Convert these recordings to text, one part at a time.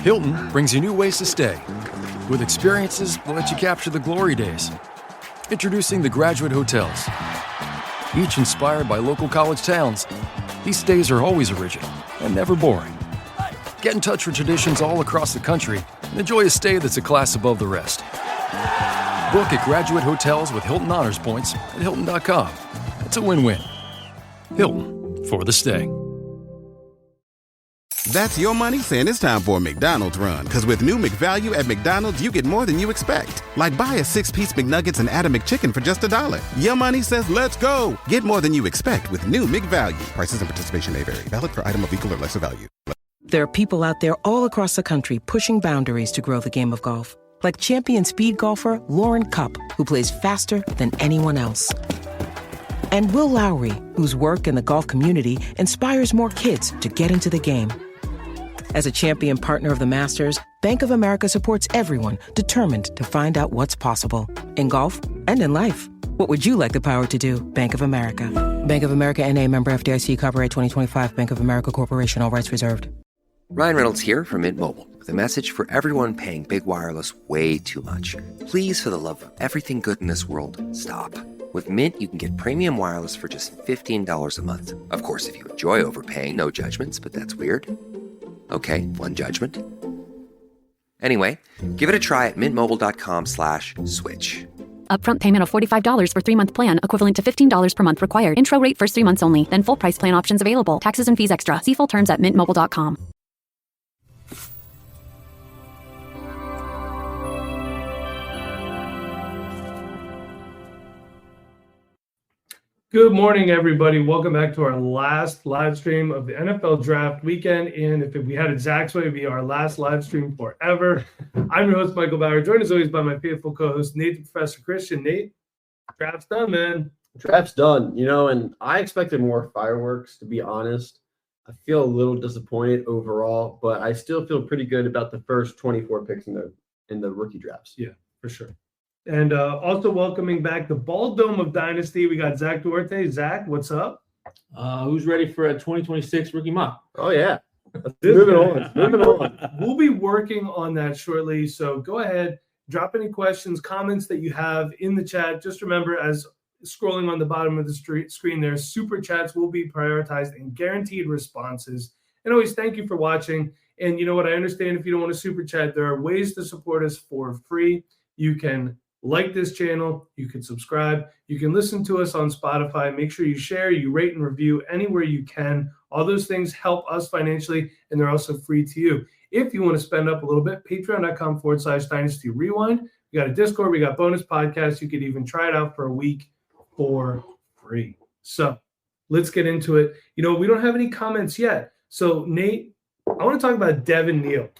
Hilton brings you new ways to stay. With experiences that let you capture the glory days. Introducing the Graduate Hotels. Each inspired by local college towns, these stays are always original and never boring. Get in touch with traditions all across the country and enjoy a stay that's a class above the rest. Book at Graduate Hotels with Hilton Honors Points at Hilton.com. It's a win-win. Hilton, for the stay. That's your money saying it's time for a McDonald's run. Because with new McValue at McDonald's, you get more than you expect. Like buy a 6-piece McNuggets and add a McChicken for just $1. Your money says let's go. Get more than you expect with new McValue. Prices and participation may vary. Valid for item of equal or lesser value. There are people out there all across the country pushing boundaries to grow the game of golf. Like champion speed golfer Lauren Cupp, who plays faster than anyone else. And Will Lowry, whose work in the golf community inspires more kids to get into the game. As a champion partner of the Masters, Bank of America supports everyone determined to find out what's possible. In golf and in life. What would you like the power to do? Bank of America. Bank of America N.A. member FDIC, copyright 2025, Bank of America Corporation, all rights reserved. Ryan Reynolds here from Mint Mobile with a message for everyone paying big wireless way too much. Please, for the love of everything good in this world, stop. With Mint, you can get premium wireless for just $15 a month. Of course, if you enjoy overpaying, no judgments, but that's weird. Okay, one judgment. Anyway, give it a try at mintmobile.com/switch. Upfront payment of $45 for 3-month plan, equivalent to $15 per month required. Intro rate first 3 months only, then full price plan options available. Taxes and fees extra. See full terms at mintmobile.com. Good morning, everybody. Welcome back to our last live stream of the NFL draft weekend. And if we had it Zach's way, it'd be our last live stream forever. I'm your host, Michael Bauer, joined as always by my faithful co-host, Nate the Professor Christian. Nate, draft's done, man. Draft's done, and I expected more fireworks, to be honest. I feel a little disappointed overall, but I still feel pretty good about the first 24 picks in the rookie drafts. Yeah, for sure. And also welcoming back the Ball Dome of Dynasty, we got Zach Duarte. Zach, what's up? Who's ready for a 2026 rookie mock? Oh, yeah. Moving on. We'll be working on that shortly. So go ahead, drop any questions, comments that you have in the chat. Just remember, as scrolling on the bottom of the screen there, super chats will be prioritized and guaranteed responses. And always thank you for watching. And you know what? I understand if you don't want to super chat, there are ways to support us for free. You can like this channel, you can subscribe, you can listen to us on Spotify. Make sure you share, you rate and review anywhere you can. All those things help us financially, and they're also free to you. If you want to spend up a little bit, patreon.com/Dynasty Rewind. We got a Discord, we got bonus podcasts. You could even try it out for a week for free. So let's get into it. We don't have any comments yet. So Nate, I want to talk about Devin Neal.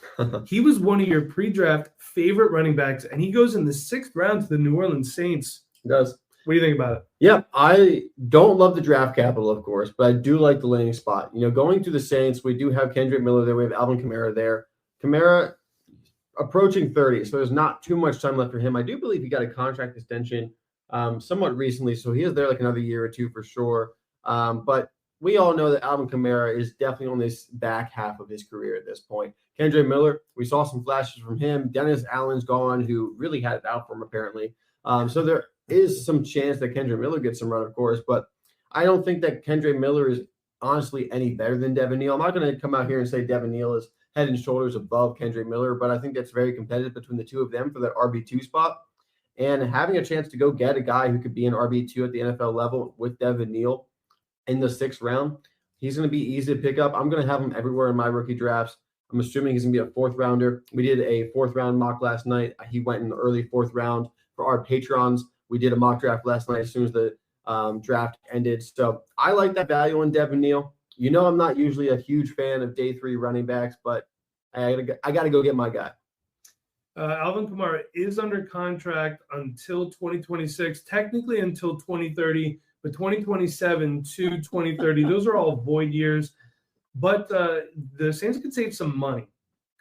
He was one of your pre-draft favorite running backs, and he goes in the 6th round to the New Orleans Saints. He does. What do you think about it? Yeah, I don't love the draft capital, of course, but I do like the landing spot. Going to the Saints, we do have Kendrick Miller there. We have Alvin Kamara there. Kamara approaching 30, so there's not too much time left for him. I do believe he got a contract extension somewhat recently, so he is there like another year or two for sure. But we all know that Alvin Kamara is definitely on this back half of his career at this point. Kendrick Miller, we saw some flashes from him. Dennis Allen's gone, who really had it out for him apparently. So there is some chance that Kendrick Miller gets some run, of course, but I don't think that Kendrick Miller is honestly any better than Devin Neal. I'm not going to come out here and say Devin Neal is head and shoulders above Kendrick Miller, but I think that's very competitive between the two of them for that RB2 spot. And having a chance to go get a guy who could be an RB2 at the NFL level with Devin Neal in the 6th round, he's going to be easy to pick up. I'm going to have him everywhere in my rookie drafts. I'm assuming he's going to be a 4th rounder. We did a 4th round mock last night. He went in the early 4th round for our patrons. We did a mock draft last night as soon as the draft ended. So I like that value on Devin Neal. I'm not usually a huge fan of day 3 running backs, but I got to go get my guy. Alvin Kamara is under contract until 2026, technically until 2030, but 2027 to 2030, those are all void years. But the Saints could save some money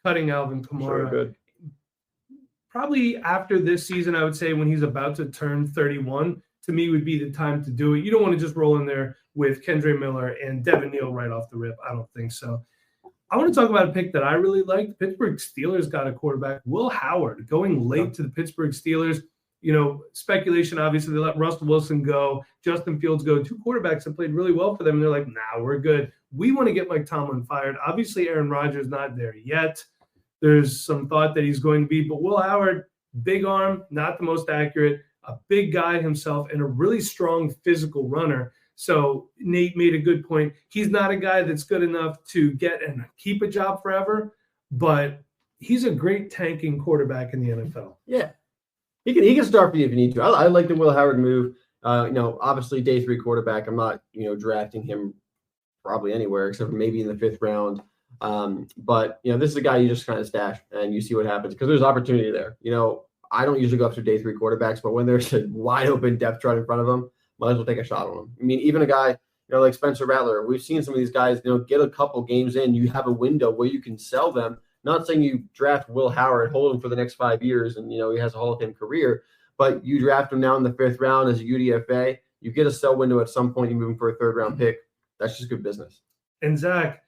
cutting Alvin Kamara. Sure, good. Probably after this season, I would say when he's about to turn 31, to me would be the time to do it. You don't want to just roll in there with Kendrick Miller and Devin Neal right off the rip. I don't think so. I want to talk about a pick that I really liked. Pittsburgh Steelers got a quarterback, Will Howard, going late to the Pittsburgh Steelers. Speculation, obviously, they let Russell Wilson go, Justin Fields go, two quarterbacks that played really well for them. And they're like, nah, we're good. We want to get Mike Tomlin fired. Obviously, Aaron Rodgers not there yet. There's some thought that he's going to be. But Will Howard, big arm, not the most accurate, a big guy himself, and a really strong physical runner. So Nate made a good point. He's not a guy that's good enough to get and keep a job forever, but he's a great tanking quarterback in the NFL. Yeah. He can start for you if you need to. I like the Will Howard move. Obviously day 3 quarterback. I'm not, drafting him probably anywhere except for maybe in the 5th round. But this is a guy you just kind of stash and you see what happens because there's opportunity there. I don't usually go after day 3 quarterbacks, but when there's a wide open depth chart in front of them, might as well take a shot on him. I mean, even a guy, like Spencer Rattler, we've seen some of these guys, get a couple games in, you have a window where you can sell them. Not saying you draft Will Howard, hold him for the next 5 years, and, he has a Hall of Fame career, but you draft him now in the 5th round as a UDFA, you get a sell window at some point, you move him for a 3rd round pick. That's just good business. And Zach,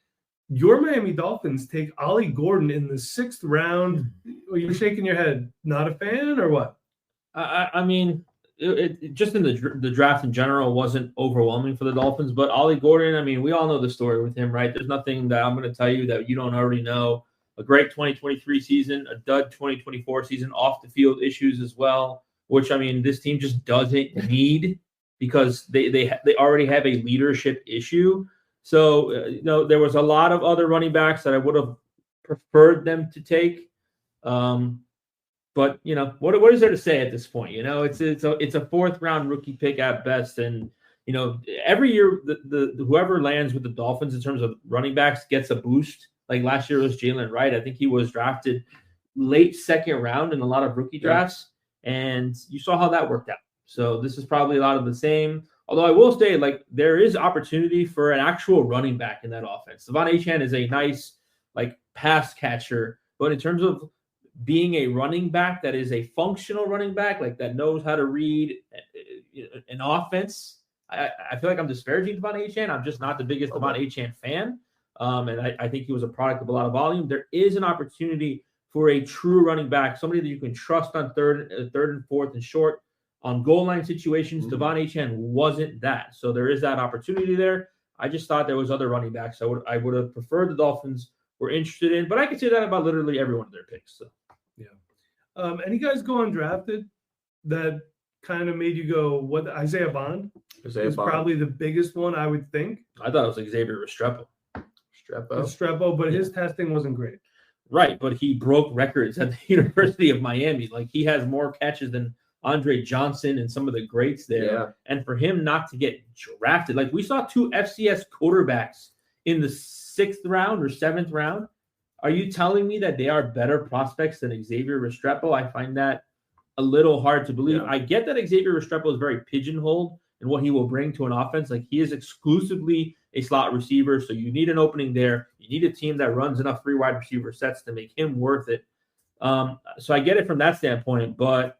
your Miami Dolphins take Ollie Gordon in the 6th round. You're shaking your head. Not a fan or what? I mean, it just in the draft in general wasn't overwhelming for the Dolphins, but Ollie Gordon, I mean, we all know the story with him, right? There's nothing that I'm going to tell you that you don't already know. A great 2023 season, a dud 2024 season, off the field issues as well, which, I mean, this team just doesn't need because they already have a leadership issue. So, there was a lot of other running backs that I would have preferred them to take. But what is there to say at this point? It's a 4th round rookie pick at best, and every year the whoever lands with the Dolphins in terms of running backs gets a boost. Like last year was Jalen Wright. I think he was drafted late 2nd round in a lot of rookie drafts, and you saw how that worked out. So this is probably a lot of the same. Although I will say, there is opportunity for an actual running back in that offense. Devon Achane is a nice pass catcher, but in terms of being a running back that is a functional running back, that knows how to read an offense, I feel like I'm disparaging Devon Achane. I'm just not the biggest Devon Achane fan. And I think he was a product of a lot of volume. There is an opportunity for a true running back, somebody that you can trust on third and 4th and short on goal line situations. Devon Achane wasn't that. So there is that opportunity there. I just thought there was other running backs I would have preferred the Dolphins were interested in, but I could say that about literally every one of their picks. So. Yeah. Any guys go undrafted that kind of made you go, what? Isaiah Bond is probably the biggest one, I would think. I thought it was Xavier Restrepo. But his testing wasn't great. Right, but he broke records at the University of Miami. He has more catches than Andre Johnson and some of the greats there. Yeah. And for him not to get drafted, we saw 2 FCS quarterbacks in the 6th round or 7th round. Are you telling me that they are better prospects than Xavier Restrepo? I find that a little hard to believe. Yeah. I get that Xavier Restrepo is very pigeonholed in what he will bring to an offense. He is exclusively a slot receiver, so you need an opening there. You need a team that runs enough 3 wide receiver sets to make him worth it. So I get it from that standpoint, but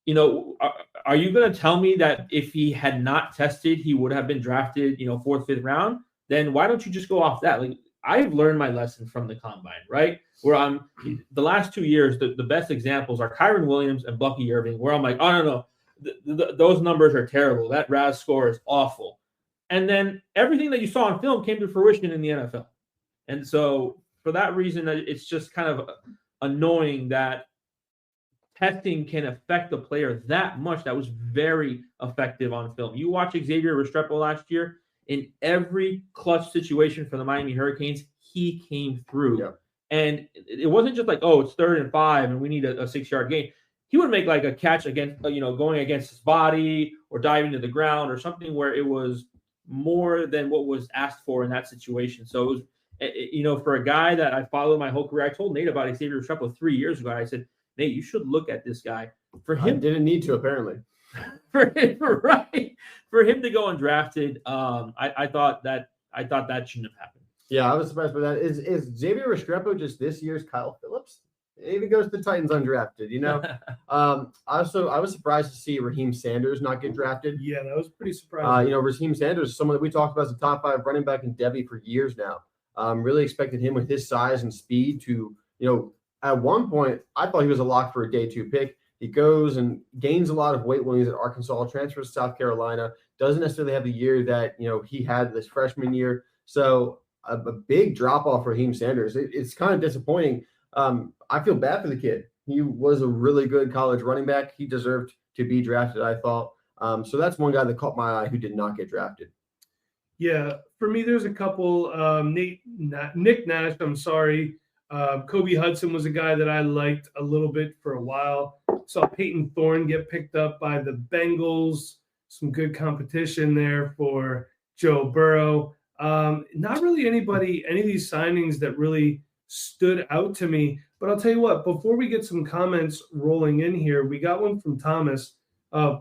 are you going to tell me that if he had not tested, he would have been drafted, 4th, 5th round? Then why don't you just go off that? I've learned my lesson from the combine, right? Where the last 2 years, the best examples are Kyron Williams and Bucky Irving, where I'm like, oh, no. Those numbers are terrible. That RAS score is awful. And then everything that you saw on film came to fruition in the NFL. And so for that reason, it's just kind of annoying that testing can affect the player that much. That was very effective on film. You watch Xavier Restrepo last year, in every clutch situation for the Miami Hurricanes, he came through. Yeah. And it wasn't just it's 3rd and 5 and we need a 6-yard gain. He would make a catch against, going against his body or diving to the ground or something where it was more than what was asked for in that situation. So it was, for a guy that I followed my whole career, I told Nate about Xavier Restrepo 3 years ago. I said, Nate, you should look at this guy. For him, I didn't need to apparently. For him to go undrafted, I thought that shouldn't have happened. Yeah, I was surprised by that. Is Xavier Restrepo just this year's Kyle Phillips? It even goes to the Titans undrafted, Also, I was surprised to see Raheem Sanders not get drafted. Yeah, that was pretty surprising. Raheem Sanders is someone that we talked about as a top 5 running back in Devy for years now. Really expected him with his size and speed to, at one point, I thought he was a lock for a day 2 pick. He goes and gains a lot of weight when he's at Arkansas, transfers to South Carolina, doesn't necessarily have the year that, he had this freshman year. So a big drop off for Raheem Sanders. It's kind of disappointing. I feel bad for the kid. He was a really good college running back. He deserved to be drafted, I thought. So that's one guy that caught my eye who did not get drafted. Yeah, for me, there's a couple. Nick Nash, I'm sorry. Kobe Hudson was a guy that I liked a little bit for a while. Saw Peyton Thorne get picked up by the Bengals. Some good competition there for Joe Burrow. Not really any of these signings that really stood out to me. But I'll tell you what, before we get some comments rolling in here, we got one from Thomas.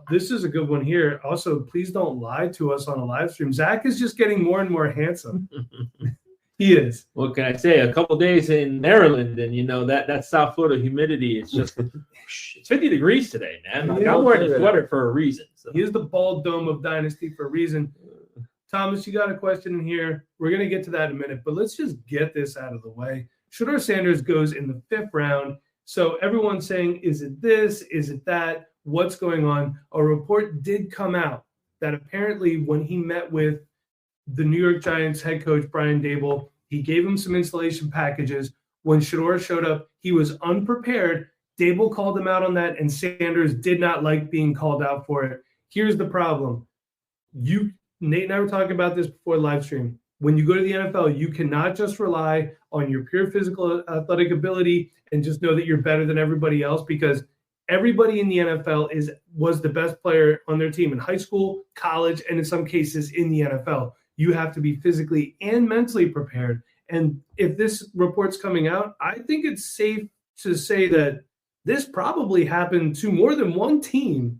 This is a good one here. Also, please don't lie to us on a live stream. Zach is just getting more and more handsome. He is. What can I say? A couple days in Maryland, and that South Florida humidity. It's just it's 50 degrees today, man. Like, I'm wearing a sweater for a reason. So. He is the bald dome of Dynasty for a reason. Thomas, you got a question in here. We're going to get to that in a minute, but let's just get this out of the way. Shedeur Sanders goes in the 5th round. So everyone's saying, is it this? Is it that? What's going on? A report did come out that apparently when he met with the New York Giants head coach, Brian Daboll, he gave him some installation packages. When Shedeur showed up, he was unprepared. Daboll called him out on that, and Sanders did not like being called out for it. Here's the problem. Nate and I were talking about this before live stream. When you go to the NFL, you cannot just rely on your pure physical athletic ability and just know that you're better than everybody else, because everybody in the NFL was the best player on their team in high school, college, and in some cases in the NFL. You have to be physically and mentally prepared. And if this report's coming out, I think it's safe to say that this probably happened to more than one team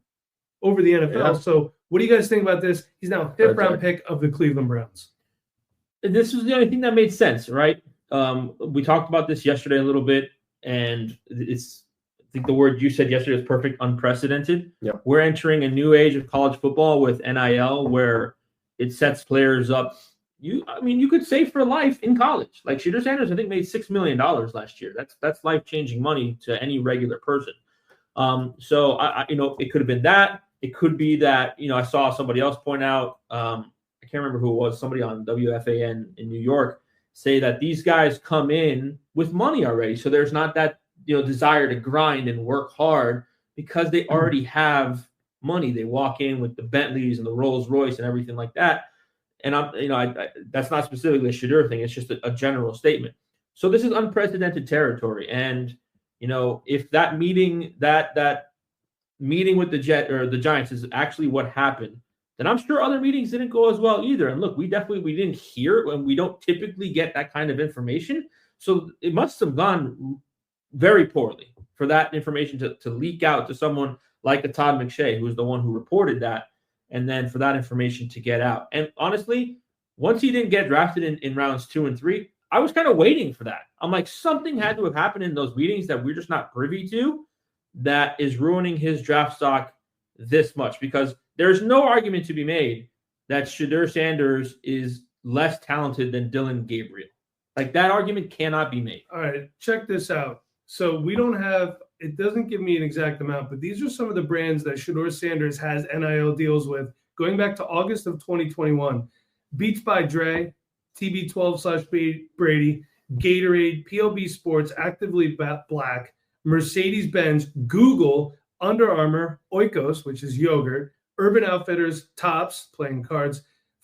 over the NFL. Yeah. So what do you guys think about this? He's now a 5th round pick of the Cleveland Browns. This was the only thing that made sense, right? We talked about this yesterday a little bit, and I think the word you said yesterday is perfect, unprecedented. Yeah. We're entering a new age of college football with NIL where it sets players up. You could save for life in college. Like Shedeur Sanders, I think, made $6 million last year. That's life-changing money to any regular person. So it could have been that. It could be that, I saw somebody else point out, I can't remember who it was, somebody on WFAN in New York, say that these guys come in with money already. So there's not that, desire to grind and work hard because they already have money. They walk in with the Bentleys and the Rolls Royce and everything like that. And that's not specifically a Shedeur thing. It's just a general statement. So this is unprecedented territory. And, if that meeting, that meeting with the Giants is actually what happened, then I'm sure other meetings didn't go as well either. And look, we didn't hear it, and we don't typically get that kind of information. So it must have gone very poorly for that information to leak out to someone like a Todd McShay, who was the one who reported that, and then for that information to get out. And honestly, once he didn't get drafted in rounds 2 and 3, I was kind of waiting for that. I'm like, something had to have happened in those meetings that we're just not privy to that is ruining his draft stock this much, because there's no argument to be made that Shedeur Sanders is less talented than Dylan Gabriel. Like, that argument cannot be made. All right, check this out. So it doesn't give me an exact amount, but these are some of the brands that Shedeur Sanders has NIL deals with going back to August of 2021. Beats by Dre, TB12/Brady, Gatorade, PLB Sports, Actively Black, Mercedes-Benz, Google, Under Armour, Oikos, which is yogurt, Urban Outfitters, Topps, playing cards,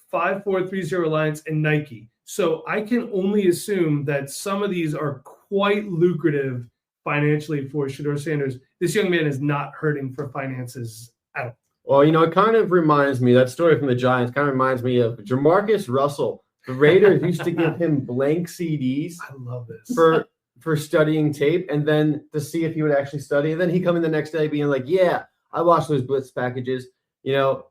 5430 Alliance, and Nike. So I can only assume that some of these are quite lucrative financially for Shedeur Sanders. This young man is not hurting for finances at all. Well, it kind of reminds me, that story from the Giants kind of reminds me of Jamarcus Russell. The Raiders used to give him blank CDs. I love this. For studying tape, and then to see if he would actually study. And then he come in the next day being like, yeah, I watched those blitz packages. The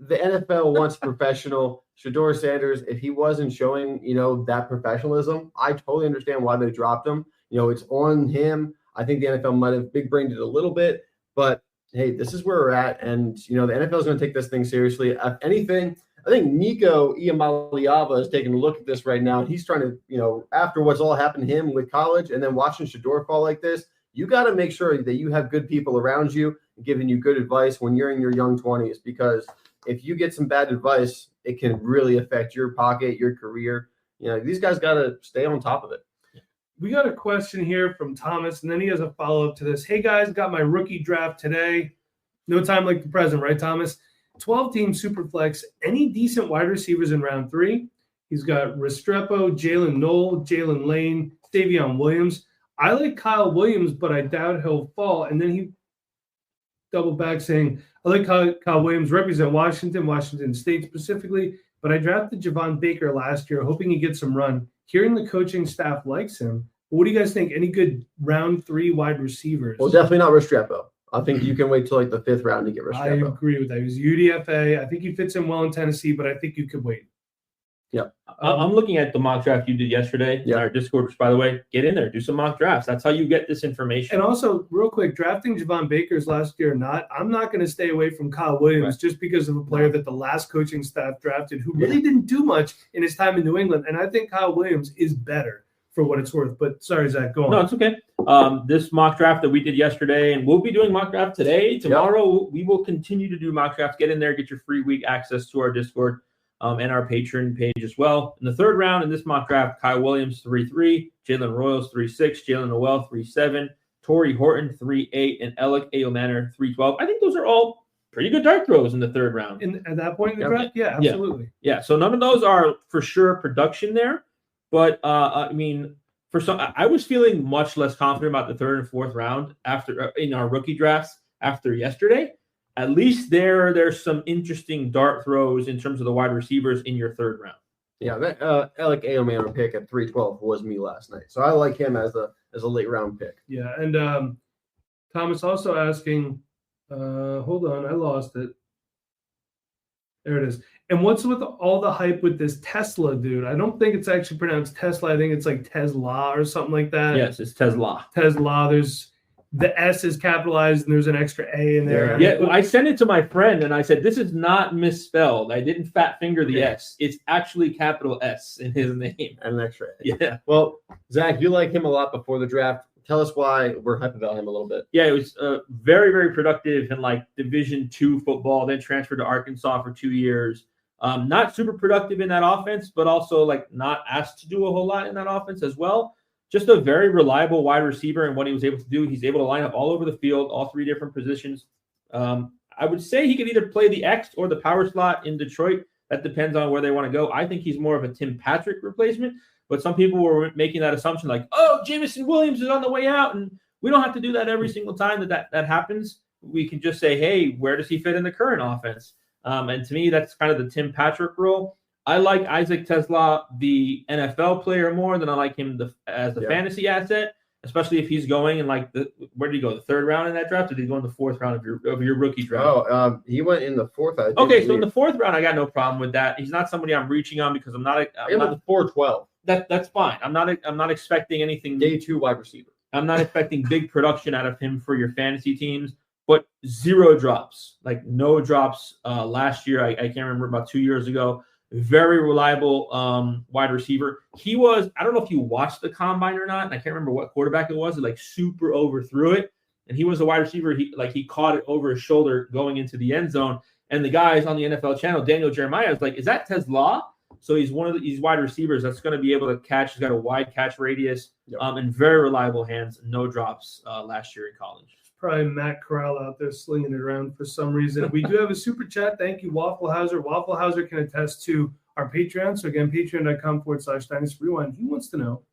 NFL wants professional. Shedeur Sanders, if he wasn't showing, that professionalism, I totally understand why they dropped him. It's on him. I think the NFL might have big-brained it a little bit, but hey, this is where we're at. And, the NFL is going to take this thing seriously. If anything, I think Nico Iamaleava is taking a look at this right now, and he's trying to, after what's all happened to him with college and then watching Shedeur fall like this, you got to make sure that you have good people around you giving you good advice when you're in your young 20s, because if you get some bad advice, it can really affect your pocket, your career. These guys got to stay on top of it. We got a question here from Thomas, and then he has a follow-up to this. Hey, guys, got my rookie draft today. No time like the present, right, Thomas? 12-team Superflex. Any decent wide receivers in round 3? He's got Restrepo, Jalen Knoll, Jalen Lane, Davion Williams. I like Kyle Williams, but I doubt he'll fall. And then he doubled back saying, I like Kyle Williams, represent Washington State specifically, but I drafted Javon Baker last year, hoping he gets some run. Hearing the coaching staff likes him. What do you guys think? Any good round 3 wide receivers? Well, definitely not Restrepo. I think you can wait till like the 5th round to get Restrepo. I agree with that. He's UDFA. I think he fits in well in Tennessee, but I think you could wait. Yeah. I'm looking at the mock draft you did yesterday in our Discord, which, by the way, get in there, do some mock drafts. That's how you get this information. And also, real quick, drafting Javon Baker's last year or not, I'm not going to stay away from Kyle Williams just because of a player that the last coaching staff drafted who really didn't do much in his time in New England. And I think Kyle Williams is better for what it's worth. But sorry, Zach, go on. No, it's okay. This mock draft that we did yesterday, and we'll be doing mock draft today. Tomorrow, we will continue to do mock drafts. Get in there, get your free week access to our Discord. And our Patreon page as well. In the 3rd round in this mock draft, Kyle Williams 3-3, Jalen Royals 3-6, Jalen Noel 3-7, Torrey Horton 3-8, and Alec Ayomanor 3-12. I think those are all pretty good dart throws in the 3rd round. At that point in the draft? Yeah, absolutely. Yeah, so none of those are for sure production there. But, for some, I was feeling much less confident about the 3rd and 4th round after in our rookie drafts after yesterday. At least there's some interesting dart throws in terms of the wide receivers in your 3rd round. Yeah, that Alec Ayomanor pick at 312 was me last night. So I like him as a late round pick. Yeah, and Thomas also asking, hold on, I lost it. There it is. And what's with all the hype with this Tesla dude? I don't think it's actually pronounced Tesla. I think it's like Tesla or something like that. Yes, it's Tesla. There's the S is capitalized and there's an extra A in there. Yeah, I sent it to my friend and I said, this is not misspelled. I didn't fat finger the S. It's actually capital S in his name. And an extra A. Yeah. Well, Zach, you like him a lot before the draft. Tell us why we're hyped about him a little bit. Yeah, it was very, very productive in like Division II football, then transferred to Arkansas for 2 years. Not super productive in that offense, but also like not asked to do a whole lot in that offense as well. Just a very reliable wide receiver and what he was able to do. He's able to line up all over the field, all 3 different positions. I would say he could either play the X or the power slot in Detroit. That depends on where they want to go. I think he's more of a Tim Patrick replacement, but some people were making that assumption like, oh, Jameson Williams is on the way out, and we don't have to do that every single time that happens. We can just say, hey, where does he fit in the current offense? And to me, that's kind of the Tim Patrick role. I like Isaac Tesla, the NFL player, more than I like him as the fantasy asset, especially if he's going in like where did he go? The 3rd round in that draft, or did he go in the 4th round of your rookie draft? Oh, he went in the 4th. I think. Okay, so in the 4th round, I got no problem with that. He's not somebody I'm reaching on because I'm not the 412. That's fine. I'm not expecting anything. Day 2 wide receiver. I'm not expecting big production out of him for your fantasy teams, but 0 drops, like no drops last year. I can't remember, about 2 years ago. Very reliable wide receiver. He was, I don't know if you watched the combine or not, and I can't remember what quarterback it was. It like super overthrew it. And he was a wide receiver. He caught it over his shoulder going into the end zone. And the guys on the NFL channel, Daniel Jeremiah, was like, is that Tesla? So he's one of these wide receivers that's going to be able to catch. He's got a wide catch radius and very reliable hands. No drops last year in college. Probably Matt Corral out there slinging it around for some reason. We do have a super chat. Thank you, Waffle Hauser. Waffle Hauser can attest to our Patreon. So again, patreon.com/Dynasty Rewind. He wants to know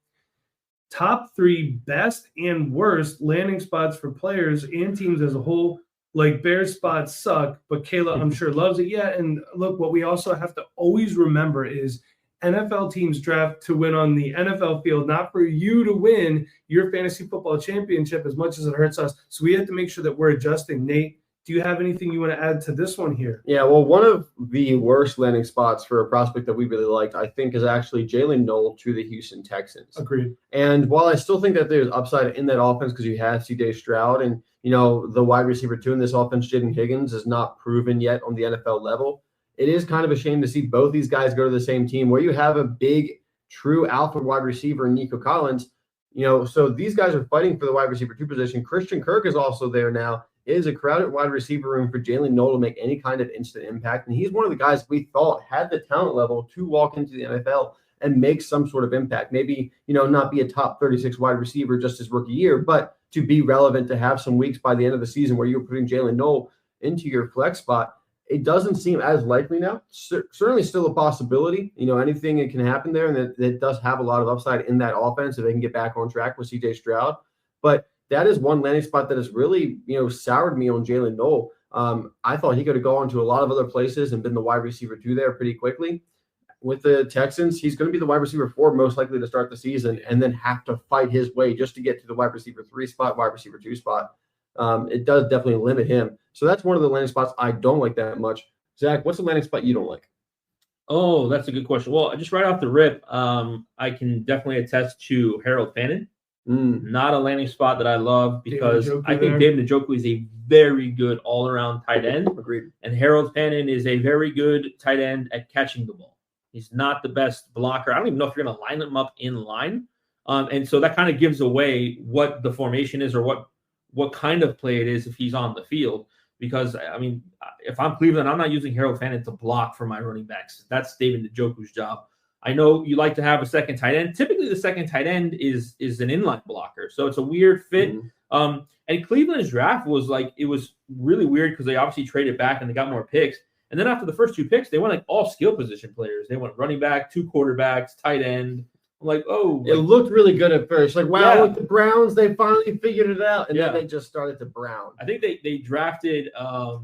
top 3 best and worst landing spots for players and teams as a whole. Like Bears spots suck, but Kayla, I'm sure, loves it. Yeah, and look, what we also have to always remember is NFL teams draft to win on the NFL field, not for you to win your fantasy football championship as much as it hurts us. So we have to make sure that we're adjusting. Nate, do you have anything you want to add to this one here? Yeah, well, one of the worst landing spots for a prospect that we really liked, I think, is actually Jalen Knoll to the Houston Texans. Agreed. And while I still think that there's upside in that offense because you have C.J. Stroud and, the wide receiver 2 in this offense, Jaden Higgins, is not proven yet on the NFL level. it is kind of a shame to see both these guys go to the same team where you have a big, true alpha wide receiver in Nico Collins. So these guys are fighting for the wide receiver 2 position. Christian Kirk is also there now. It is a crowded wide receiver room for Jalen Noel to make any kind of instant impact. And he's one of the guys we thought had the talent level to walk into the NFL and make some sort of impact. Maybe, not be a top 36 wide receiver just his rookie year, but to be relevant, to have some weeks by the end of the season where you're putting Jalen Noel into your flex spot. It doesn't seem as likely now. Certainly still a possibility. Anything that can happen there, and that does have a lot of upside in that offense if they can get back on track with CJ Stroud. But that is one landing spot that has really, soured me on Jalen Noel. I thought he could have gone to a lot of other places and been the wide receiver 2 there pretty quickly. With the Texans, he's going to be the wide receiver 4 most likely to start the season, and then have to fight his way just to get to the wide receiver 3 spot, wide receiver 2 spot. It does definitely limit him. So that's one of the landing spots I don't like that much. Zach, what's the landing spot you don't like? Oh, that's a good question. Well, just right off the rip, I can definitely attest to Harold Fannin. Not a landing spot that I love because I think David Njoku is a very good all-around tight end. Agreed. And Harold Fannin is a very good tight end at catching the ball. He's not the best blocker. I don't even know if you're going to line him up in line. And so that kind of gives away what the formation is or what kind of play it is if he's on the field. Because, if I'm Cleveland, I'm not using Harold Fannin to block for my running backs. That's David Njoku's job. I know you like to have a second tight end. Typically, the second tight end is an inline blocker. So it's a weird fit. And Cleveland's draft was it was really weird because they obviously traded back and they got more picks. And then after the first 2 picks, they went all skill position players. They went running back, 2 quarterbacks, tight end. I'm like, oh. It looked really good at first. Wow, with the Browns, they finally figured it out. And then they just started to brown. I think they drafted a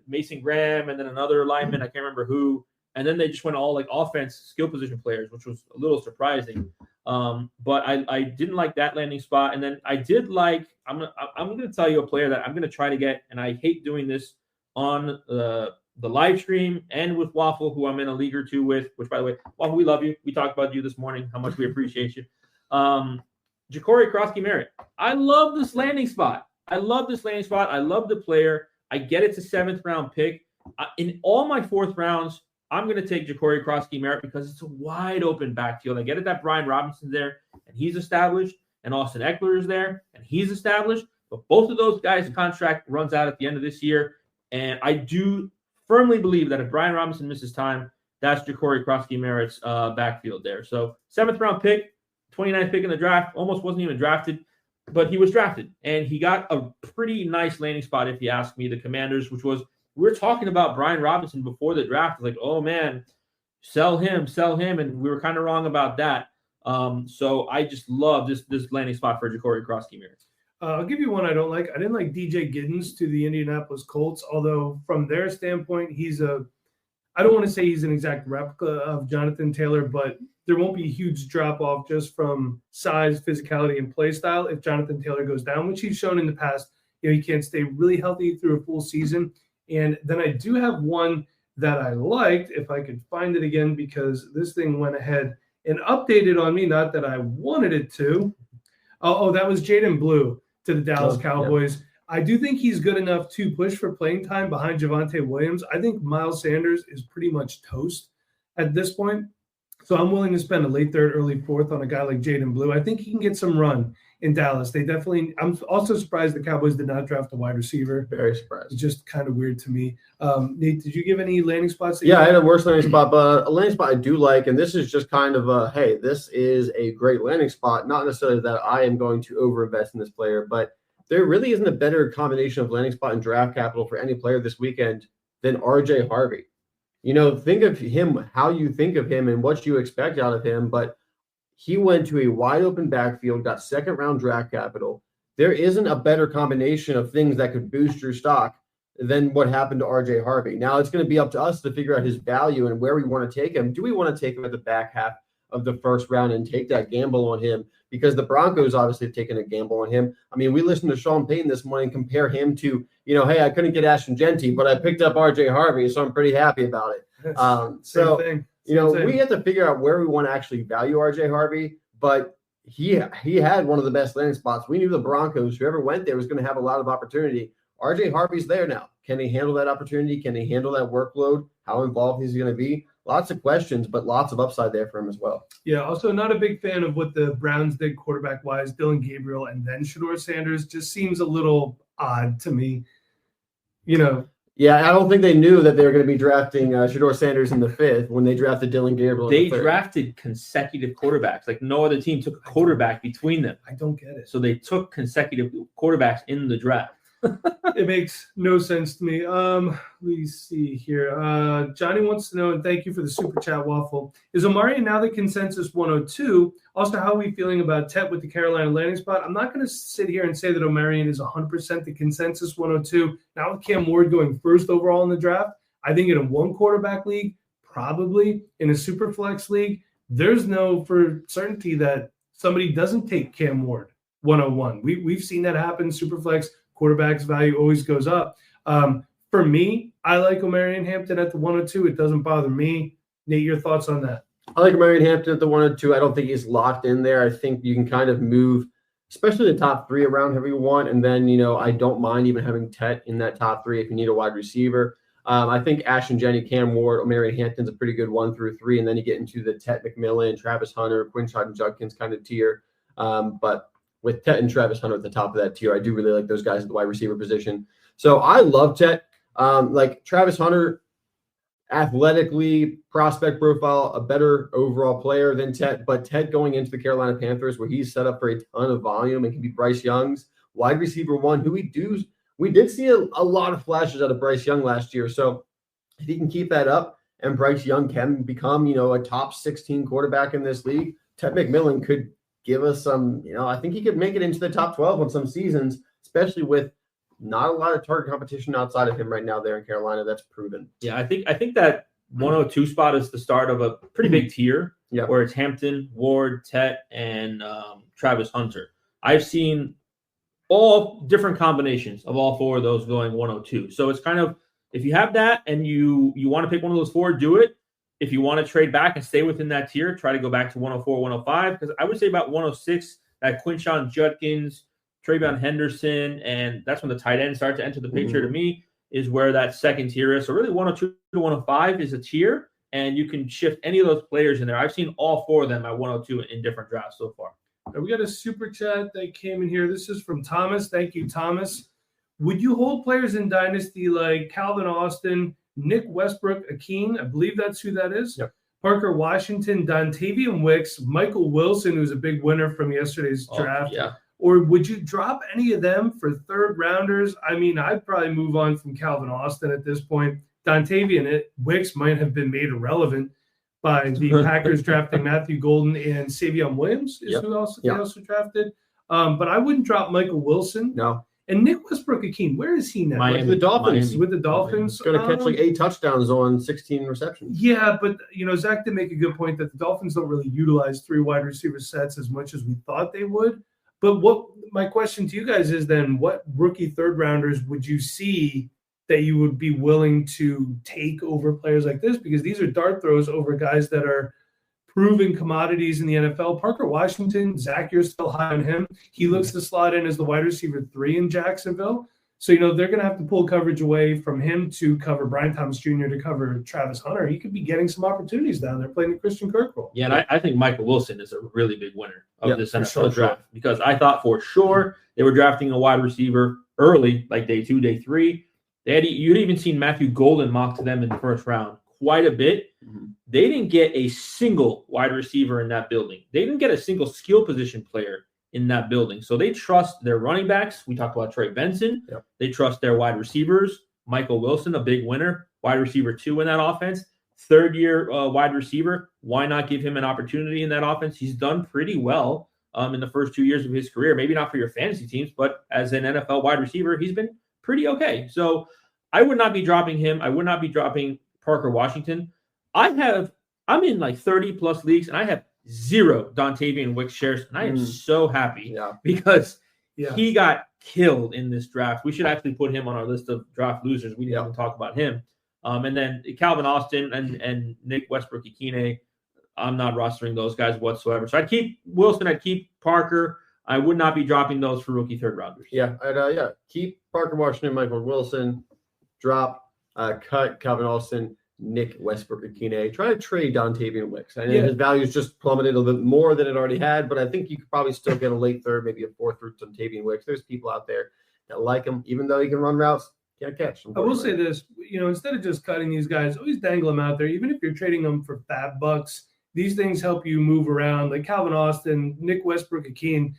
Mason Graham and then another lineman. I can't remember who. And then they just went all offense skill position players, which was a little surprising. But I didn't like that landing spot. And then I did like, I'm going to tell you a player that I'm going to try to get, and I hate doing this on the live stream and with Waffle, who I'm in a league or 2 with, which, by the way, Waffle, we love you. We talked about you this morning, how much we appreciate you. Ja'Cory Krosky-Merritt. I love this landing spot. I love the player. I get it's a 7th round pick. In all my 4th rounds, I'm going to take Ja'Cory Krosky-Merritt because it's a wide open backfield. I get it that Brian Robinson's there and he's established, and Austin Eckler is there and he's established. But both of those guys' contract runs out at the end of this year. And I do firmly believe that if Brian Robinson misses time, that's Ja'Cory Krosky-Merritt's backfield there. So 7th round pick, 29th pick in the draft, almost wasn't even drafted, but he was drafted. And he got a pretty nice landing spot, if you ask me, the Commanders, which was, we were talking about Brian Robinson before the draft. Like, oh man, sell him. And we were kind of wrong about that. So I just love this landing spot for Ja'Cory Krosky-Merritt. I'll give you one I don't like. I didn't like DJ Giddens to the Indianapolis Colts, although from their standpoint, I don't want to say he's an exact replica of Jonathan Taylor, but there won't be a huge drop-off just from size, physicality, and play style if Jonathan Taylor goes down, which he's shown in the past. He can't stay really healthy through a full season. And then I do have one that I liked, if I could find it again, because this thing went ahead and updated on me, not that I wanted it to. Oh, that was Jaden Blue to the Dallas Cowboys. Yeah. I do think he's good enough to push for playing time behind Javonte Williams. I think Miles Sanders is pretty much toast at this point. So I'm willing to spend a late 3rd, early 4th on a guy like Jaden Blue. I think he can get some run in Dallas. I'm also surprised the Cowboys did not draft a wide receiver. Very surprised. It's just kind of weird to me. Nate, did you give any landing spots? I had a worse landing spot, but a landing spot I do like, and this is just kind of hey, this is a great landing spot. Not necessarily that I am going to overinvest in this player, but there really isn't a better combination of landing spot and draft capital for any player this weekend than RJ Harvey. Think of him, how you think of him and what you expect out of him, but he went to a wide open backfield, got 2nd round draft capital. There isn't a better combination of things that could boost your stock than what happened to RJ Harvey. Now it's going to be up to us to figure out his value and where we want to take him. Do we want to take him at the back half of the 1st round and take that gamble on him? Because the Broncos obviously have taken a gamble on him. I mean, we listened to Sean Payton this morning compare him to, hey, I couldn't get Ashton Genty, but I picked up RJ Harvey, so I'm pretty happy about it. We have to figure out where we want to actually value RJ Harvey, but he had one of the best landing spots. We knew the Broncos, whoever went there, was going to have a lot of opportunity. RJ Harvey's there now. Can he handle that opportunity? Can he handle that workload? How involved is he going to be? Lots of questions, but lots of upside there for him as well. Yeah, also not a big fan of what the Browns did quarterback-wise. Dylan Gabriel and then Shedeur Sanders just seems a little odd to me. Yeah, I don't think they knew that they were going to be drafting Shedeur Sanders in the 5th when they drafted Dylan Gabriel. They drafted consecutive quarterbacks. Like no other team took a quarterback between them. I don't get it. So they took consecutive quarterbacks in the draft. It makes no sense to me. Let me see here. Johnny wants to know, and thank you for the super chat, Waffle. Is Omarion now the consensus 102? Also, how are we feeling about Tet with the Carolina landing spot? I'm not going to sit here and say that Omarion is 100% the consensus 102. Now with Cam Ward going first overall in the draft, I think in a one quarterback league, probably in a super flex league, there's no for certainty that somebody doesn't take Cam Ward 101. We've seen that happen. Super flex quarterback's value always goes up. For me, I like Omarion Hampton at the 102. It doesn't bother me. Nate, your thoughts on that? I like Omarion Hampton at the 102. I don't think he's locked in there. I think you can kind of move, especially the top 3 around however you want. And then, I don't mind even having Tet in that top 3 if you need a wide receiver. I think Ashton Jenny, Cam Ward, Omarion Hampton's a pretty good 1 through 3. And then you get into the Tet McMillan, Travis Hunter, Quinshot and Judkins kind of tier. But with Tet and Travis Hunter at the top of that tier, I do really like those guys at the wide receiver position. So I love Tet. Like Travis Hunter, athletically, prospect profile, a better overall player than Tet. But Tet going into the Carolina Panthers, where he's set up for a ton of volume and can be Bryce Young's wide receiver 1, who we did see a lot of flashes out of Bryce Young last year. So if he can keep that up and Bryce Young can become, a top 16 quarterback in this league, Tet McMillan could give us some, I think he could make it into the top 12 on some seasons, especially with not a lot of target competition outside of him right now there in Carolina. That's proven. Yeah, I think that 102 spot is the start of a pretty big tier where it's Hampton, Ward, Tet, and Travis Hunter. I've seen all different combinations of all 4 of those going 102. So it's kind of, if you have that and you want to pick one of those 4, do it. If you want to trade back and stay within that tier, try to go back to 104, 105, because I would say about 106, that Quinshon Judkins, Travion Henderson, and that's when the tight ends start to enter the picture to me, is where that second tier is. So really 102 to 105 is a tier, and you can shift any of those players in there. I've seen all 4 of them at 102 in different drafts so far. We got a super chat that came in here. This is from Thomas. Thank you, Thomas. Would you hold players in Dynasty like Calvin Austin, Nick Westbrook-Akeen, I believe that's who that is. Yep. Parker Washington, Dontavian Wicks, Michael Wilson, who's a big winner from yesterday's draft. Yeah. Or would you drop any of them for third rounders? I mean, I'd probably move on from Calvin Austin at this point. Dontavian Wicks might have been made irrelevant by the Packers drafting Matthew Golden and Savion Williams is who else they also drafted. But I wouldn't drop Michael Wilson. No. And Nick Westbrook-Akeen, where is he now? Miami. The Dolphins. With the Dolphins. He's going to catch like 8 touchdowns on 16 receptions. Yeah, but, Zach did make a good point that the Dolphins don't really utilize 3 wide receiver sets as much as we thought they would. But what my question to you guys is then, what rookie third rounders would you see that you would be willing to take over players like this? Because these are dart throws over guys that are proven commodities in the NFL. Parker Washington, Zach, you're still high on him. He looks to slot in as the wide receiver 3 in Jacksonville. So, they're going to have to pull coverage away from him to cover Brian Thomas Jr., to cover Travis Hunter. He could be getting some opportunities down there playing the Christian Kirk role. Yeah, and I think Michael Wilson is a really big winner of this NFL draft because I thought for sure they were drafting a wide receiver early, like day 2, day 3. You'd even seen Matthew Golden mocked to them in the first round quite a bit. They didn't get a single wide receiver in that building. They didn't get a single skill position player in that building. So they trust their running backs. We talked about Trey Benson. Yep. They trust their wide receivers. Michael Wilson, a big winner, wide receiver 2 in that offense. Third-year wide receiver. Why not give him an opportunity in that offense? He's done pretty well in the first 2 years of his career. Maybe not for your fantasy teams, but as an NFL wide receiver, he's been pretty okay. So I would not be dropping him. I would not be dropping Parker Washington. I'm in like 30-plus leagues, and I have 0 Dontavian Wicks shares, and I am so happy because he got killed in this draft. We should actually put him on our list of draft losers. We didn't even talk about him. And then Calvin Austin and Nick Westbrook-Akeen, I'm not rostering those guys whatsoever. So I'd keep Wilson, I'd keep Parker. I would not be dropping those for rookie third rounders. Yeah, I'd keep Parker Washington, Michael Wilson, drop, cut Calvin Austin, Nick Westbrook-Ikhine. Try to trade Dontavian Wicks. I know his value's just plummeted a little bit more than it already had, but I think you could probably still get a late third, maybe a fourth for Dontavian Wicks. There's people out there that like him, even though he can run routes, can't catch. I will say this, instead of just cutting these guys, always dangle them out there. Even if you're trading them for fat bucks, these things help you move around. Like Calvin Austin, Nick Westbrook-Ikhine,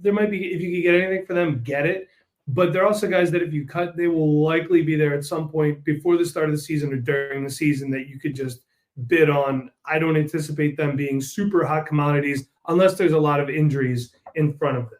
there might be, if you could get anything for them, get it. But they're also guys that if you cut, they will likely be there at some point before the start of the season or during the season that you could just bid on. I don't anticipate them being super hot commodities unless there's a lot of injuries in front of them.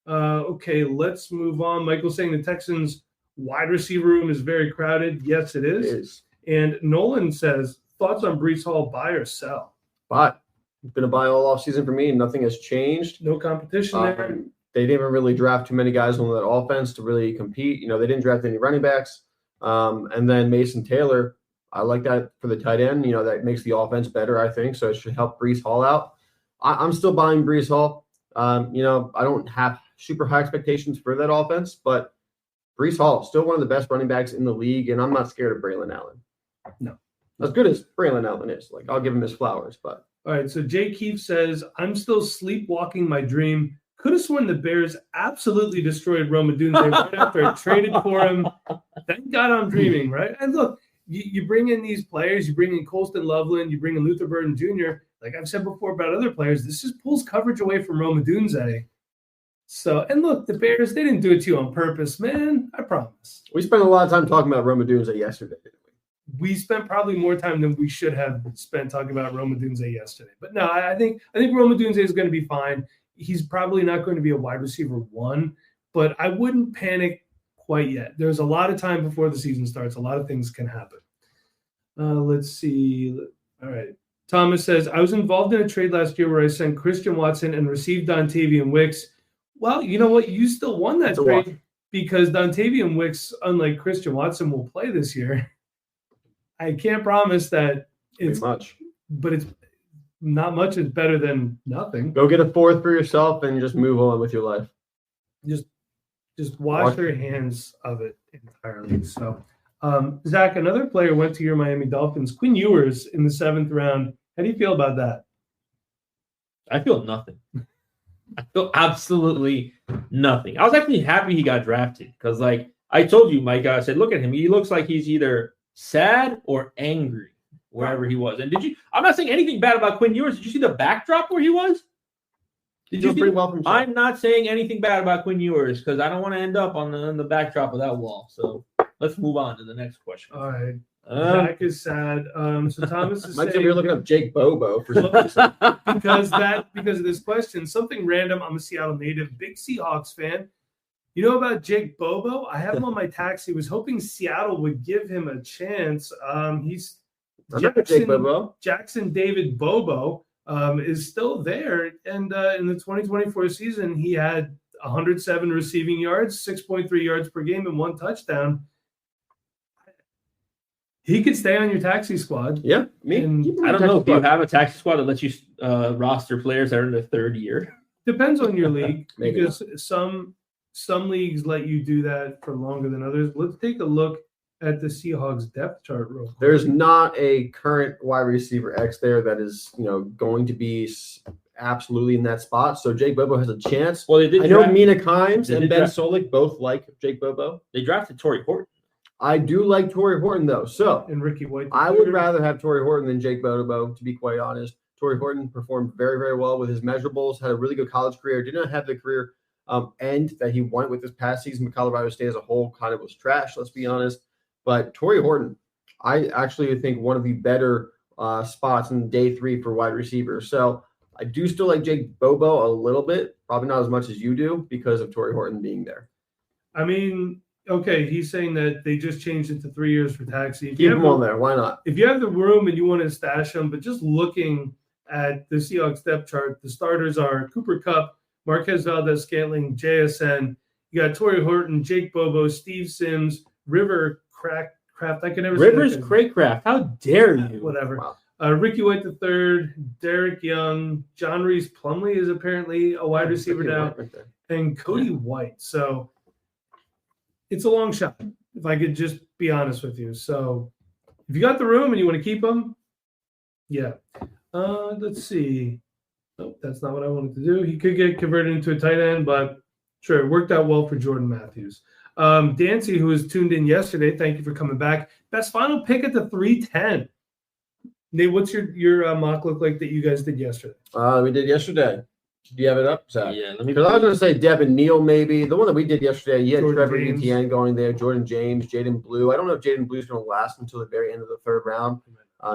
Okay, let's move on. Michael's saying the Texans wide receiver room is very crowded. Yes, it is. It is. And Nolan says, thoughts on Breece Hall, buy or sell? But it's been a buy all offseason for me, and nothing has changed. No competition there. They didn't even really draft too many guys on that offense to really compete. They didn't draft any running backs. And then Mason Taylor, I like that for the tight end. That makes the offense better, I think. So it should help Breece Hall out. I'm still buying Breece Hall. I don't have super high expectations for that offense, but Breece Hall, still one of the best running backs in the league, and I'm not scared of Braylon Allen. No. As good as Braylon Allen is. I'll give him his flowers. But all right, so Jay Keefe says, I'm still sleepwalking my dream. Could have sworn the Bears absolutely destroyed Rome Odunze right after I traded for him. Thank God I'm dreaming, right? And look, you bring in these players, you bring in Colston Loveland, you bring in Luther Burden Jr. Like I've said before about other players, this just pulls coverage away from Rome Odunze. So, and look, the Bears, they didn't do it to you on purpose, man. I promise. We spent a lot of time talking about Rome Odunze yesterday, didn't we? We spent probably more time than we should have spent talking about Rome Odunze yesterday. But no, I think Rome Odunze is going to be fine. He's probably not going to be a wide receiver one, but I wouldn't panic quite yet. There's a lot of time before the season starts. A lot of things can happen. Let's see. All right. Thomas says, I was involved in a trade last year where I sent Christian Watson and received Dontavian Wicks. Well, you know what? You still won that trade because Dontavian Wicks, unlike Christian Watson, will play this year. I can't promise that it's much, but it's not much is better than nothing. Go get a fourth for yourself and just move on with your life. Just wash your hands of it entirely. So, Zach, another player went to your Miami Dolphins, Quinn Ewers, in the 7th round. How do you feel about that? I feel nothing. I feel absolutely nothing. I was actually happy he got drafted because, I told you, Mike, I said, look at him. He looks like he's either sad or angry wherever he was. And I'm not saying anything bad about Quinn Ewers. Did you see the backdrop where he was? I'm not saying anything bad about Quinn Ewers because I don't want to end up on the backdrop of that wall. So let's move on to the next question. All right. Zach is sad. So Thomas is saying you're looking up Jake Bobo for some reason. because of this question. Something random. I'm a Seattle native, big Seahawks fan. You know about Jake Bobo? I have him on my taxi. Was hoping Seattle would give him a chance. He's Jackson David Bobo is still there. And in the 2024 season, he had 107 receiving yards, 6.3 yards per game, and 1 touchdown. He could stay on your taxi squad. Yeah, I don't know if you have a taxi squad that lets you roster players that are in their 3rd year. Depends on your league because some leagues let you do that for longer than others. Let's take a look at the Seahawks depth chart real quick. There's not a current wide receiver X there that is, going to be absolutely in that spot. So Jake Bobo has a chance. Well, I know Mina Kimes and Ben Solik both like Jake Bobo. They drafted Torrey Horton. I do like Torrey Horton, though. So and Ricky White. I would rather have Torrey Horton than Jake Bobo, to be quite honest. Torrey Horton performed very, very well with his measurables, had a really good college career, did not have the career end that he wanted with this past season. Colorado State as a whole kind of was trash, let's be honest. But Torrey Horton, I actually think one of the better spots in day 3 for wide receivers. So I do still like Jake Bobo a little bit, probably not as much as you do because of Torrey Horton being there. I mean, okay, he's saying that they just changed it to 3 years for taxi. Keep him on there. Why not? If you have the room and you want to stash him, but just looking at the Seahawks depth chart, the starters are Cooper Kupp, Marquez Valdez-Scantling, JSN. You got Torrey Horton, Jake Bobo, Steve Sims, River Craycraft. I can never say Rivers Craycraft. How dare you? Whatever. Ricky White III, Derek Young, John Reese Plumlee is apparently a wide receiver now, and Cody White. So it's a long shot, if I could just be honest with you. So if you got the room and you want to keep him, yeah. Let's see. Nope, that's not what I wanted to do. He could get converted into a tight end, but sure, it worked out well for Jordan Matthews. Dancy, who was tuned in yesterday, thank you for coming back. Best final pick at the 310. Nate, what's your mock look like that you guys did yesterday? We did yesterday. Do you have it up, Zach? Yeah, because I was going to say Devin Neal, maybe. The one that we did yesterday, you had Jordan Trevor James. Etienne going there, Jordan James, Jaden Blue. I don't know if Jaden Blue's going to last until the very end of the third round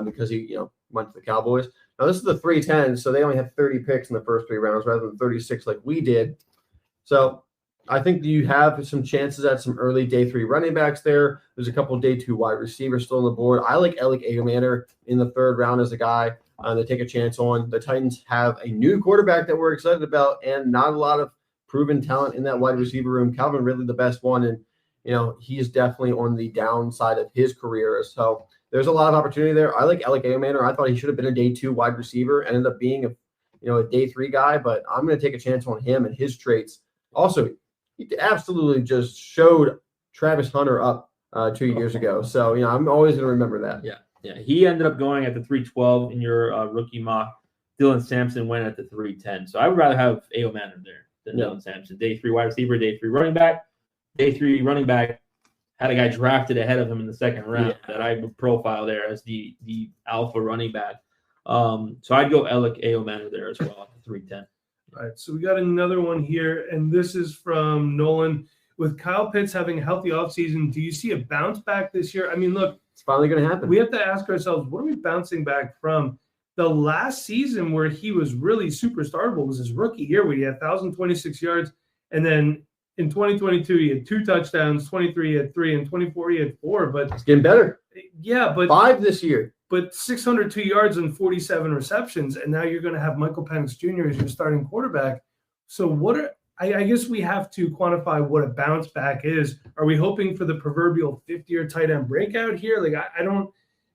because he went to the Cowboys. Now, this is the 310, so they only have 30 picks in the first 3 rounds rather than 36 like we did. So I think you have some chances at some early day 3 running backs there. There's a couple of day 2 wide receivers still on the board. I like Alec Ayomanor in the 3rd round as a guy to take a chance on. The Titans have a new quarterback that we're excited about and not a lot of proven talent in that wide receiver room. Calvin Ridley, the best one, and he is definitely on the downside of his career. So there's a lot of opportunity there. I like Alec Ayomanor. I thought he should have been a day 2 wide receiver, ended up being a day 3 guy, but I'm going to take a chance on him and his traits. Also, he absolutely just showed Travis Hunter up 2 years ago. So, I'm always going to remember that. Yeah. He ended up going at the 312 in your rookie mock. Dylan Sampson went at the 310. So I would rather have Ayomanor there than Dylan Sampson. Day 3 wide receiver, day 3 running back. Day 3 running back had a guy drafted ahead of him in the 2nd round that I would profile there as the alpha running back. So I'd go Alec Ayomanor there as well at the 310. All right, so we got another one here, and this is from Nolan. With Kyle Pitts having a healthy offseason, do you see a bounce back this year? I mean, look, it's finally going to happen. We have to ask ourselves, what are we bouncing back from? The last season where he was really super startable was his rookie year where he had 1,026 yards, and then in 2022 he had 2 touchdowns, 23 he had 3, and 24 he had 4. But it's getting better. Yeah, but 5 this year. But 602 yards and 47 receptions, and now you're going to have Michael Penix Jr. as your starting quarterback. So I guess we have to quantify what a bounce back is. Are we hoping for the proverbial 50-year tight end breakout here? Like I don't.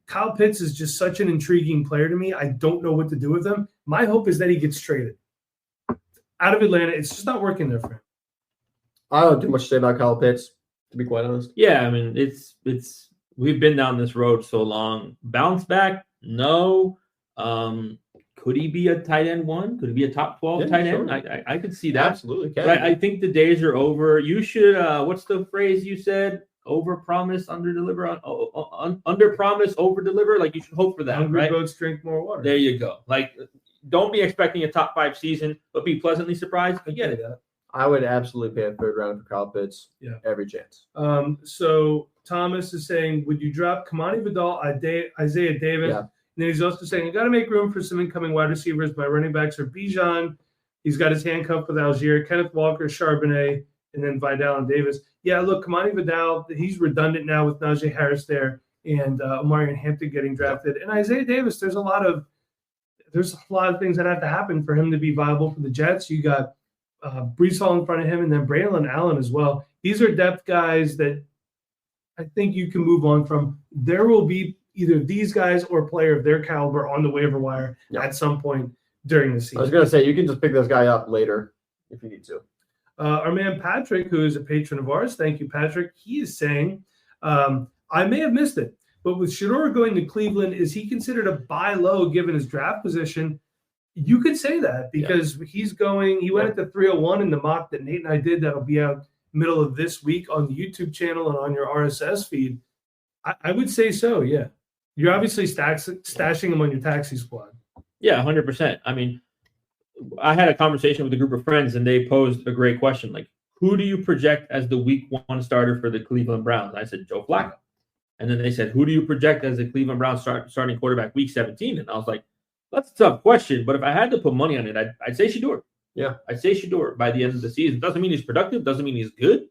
Kyle Pitts is just such an intriguing player to me. I don't know what to do with him. My hope is that he gets traded out of Atlanta. It's just not working there for him. I don't have too much to say about Kyle Pitts, to be quite honest. Yeah, I mean it's. We've been down this road so long. Bounce back? No. Could he be a tight end 1? Could he be a top 12 tight end? I could see that. Absolutely. But I think the days are over. You should, what's the phrase you said? Over-promise, under-deliver, under-promise, over-deliver. Like you should hope for that, Hungry right? boats drink more water. There you go. Like don't be expecting a top 5 season, but be pleasantly surprised. I get it. I would absolutely pay a 3rd round for Kyle Pitts. Yeah. Every chance. So Thomas is saying, would you drop Kamani Vidal, Isaiah Davis? Yeah. And then he's also saying, I got to make room for some incoming wide receivers. My running backs are Bijan. He's got his handcuff with Algier, Kenneth Walker, Charbonnet, and then Vidal and Davis. Yeah, look, Kamani Vidal, he's redundant now with Najee Harris there and Omarion Hampton getting drafted. And Isaiah Davis, there's a lot of things that have to happen for him to be viable for the Jets. You got Breece Hall in front of him and then Braylon Allen as well. These are depth guys that I think you can move on from. There will be either these guys or a player of their caliber on the waiver wire at some point during the season. I was going to say, you can just pick this guy up later if you need to. Our man Patrick, who is a patron of ours, thank you, Patrick. He is saying, I may have missed it, but with Shedeur going to Cleveland, is he considered a buy low given his draft position? You could say that because he went at the 301 in the mock that Nate and I did. That'll be out middle of this week on the YouTube channel and on your RSS feed. I would say so, yeah. You're obviously stashing him on your taxi squad. Yeah, 100%. I mean, I had a conversation with a group of friends, and they posed a great question. Like, who do you project as the week 1 starter for the Cleveland Browns? I said, Joe Flacco. And then they said, who do you project as the Cleveland Browns starting quarterback week 17? And I was like, that's a tough question. But if I had to put money on it, I'd say Shedeur. Yeah. I'd say Shedeur by the end of the season. Doesn't mean he's productive. Doesn't mean he's good.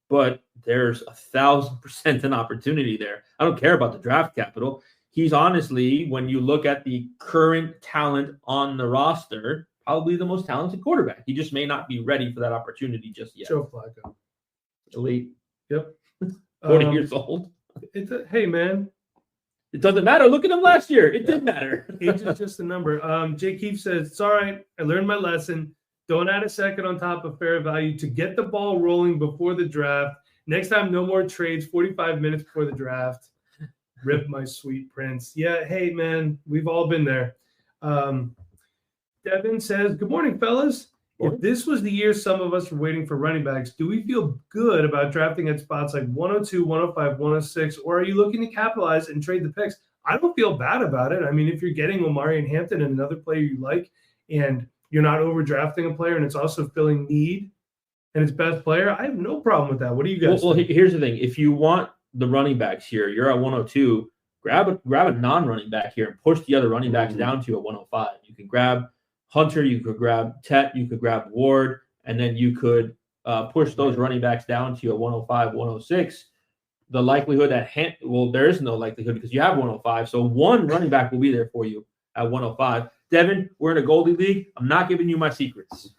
But there's 1,000% an opportunity there. I don't care about the draft capital. He's honestly, when you look at the current talent on the roster, probably the most talented quarterback. He just may not be ready for that opportunity just yet. Joe Flacco. Elite. Yep. 40 years old. Hey, man. It doesn't matter. Look at him last year. It did matter. Age is just a number. Jay Keefe says, it's all right. I learned my lesson. Don't add a second on top of fair value to get the ball rolling before the draft. Next time, no more trades 45 minutes before the draft. Rip my sweet prince. Yeah, hey, man, we've all been there. Devin says, good morning, fellas. If this was the year some of us were waiting for running backs, do we feel good about drafting at spots like 102, 105, 106, or are you looking to capitalize and trade the picks? I don't feel bad about it. I mean, if you're getting Omari and Hampton and another player you like, and you're not overdrafting a player and it's also filling need and it's best player, I have no problem with that. What do you guys think? Here's the thing. If you want the running backs here, you're at 102, grab a non-running back here and push the other running backs down to a 105. You can grab Hunter, you could grab Tet, you could grab Ward, and then you could push those running backs down to a 105, 106. The likelihood that there is no likelihood because you have 105. So one running back will be there for you at 105. Devin, we're in a Goldie League. I'm not giving you my secrets.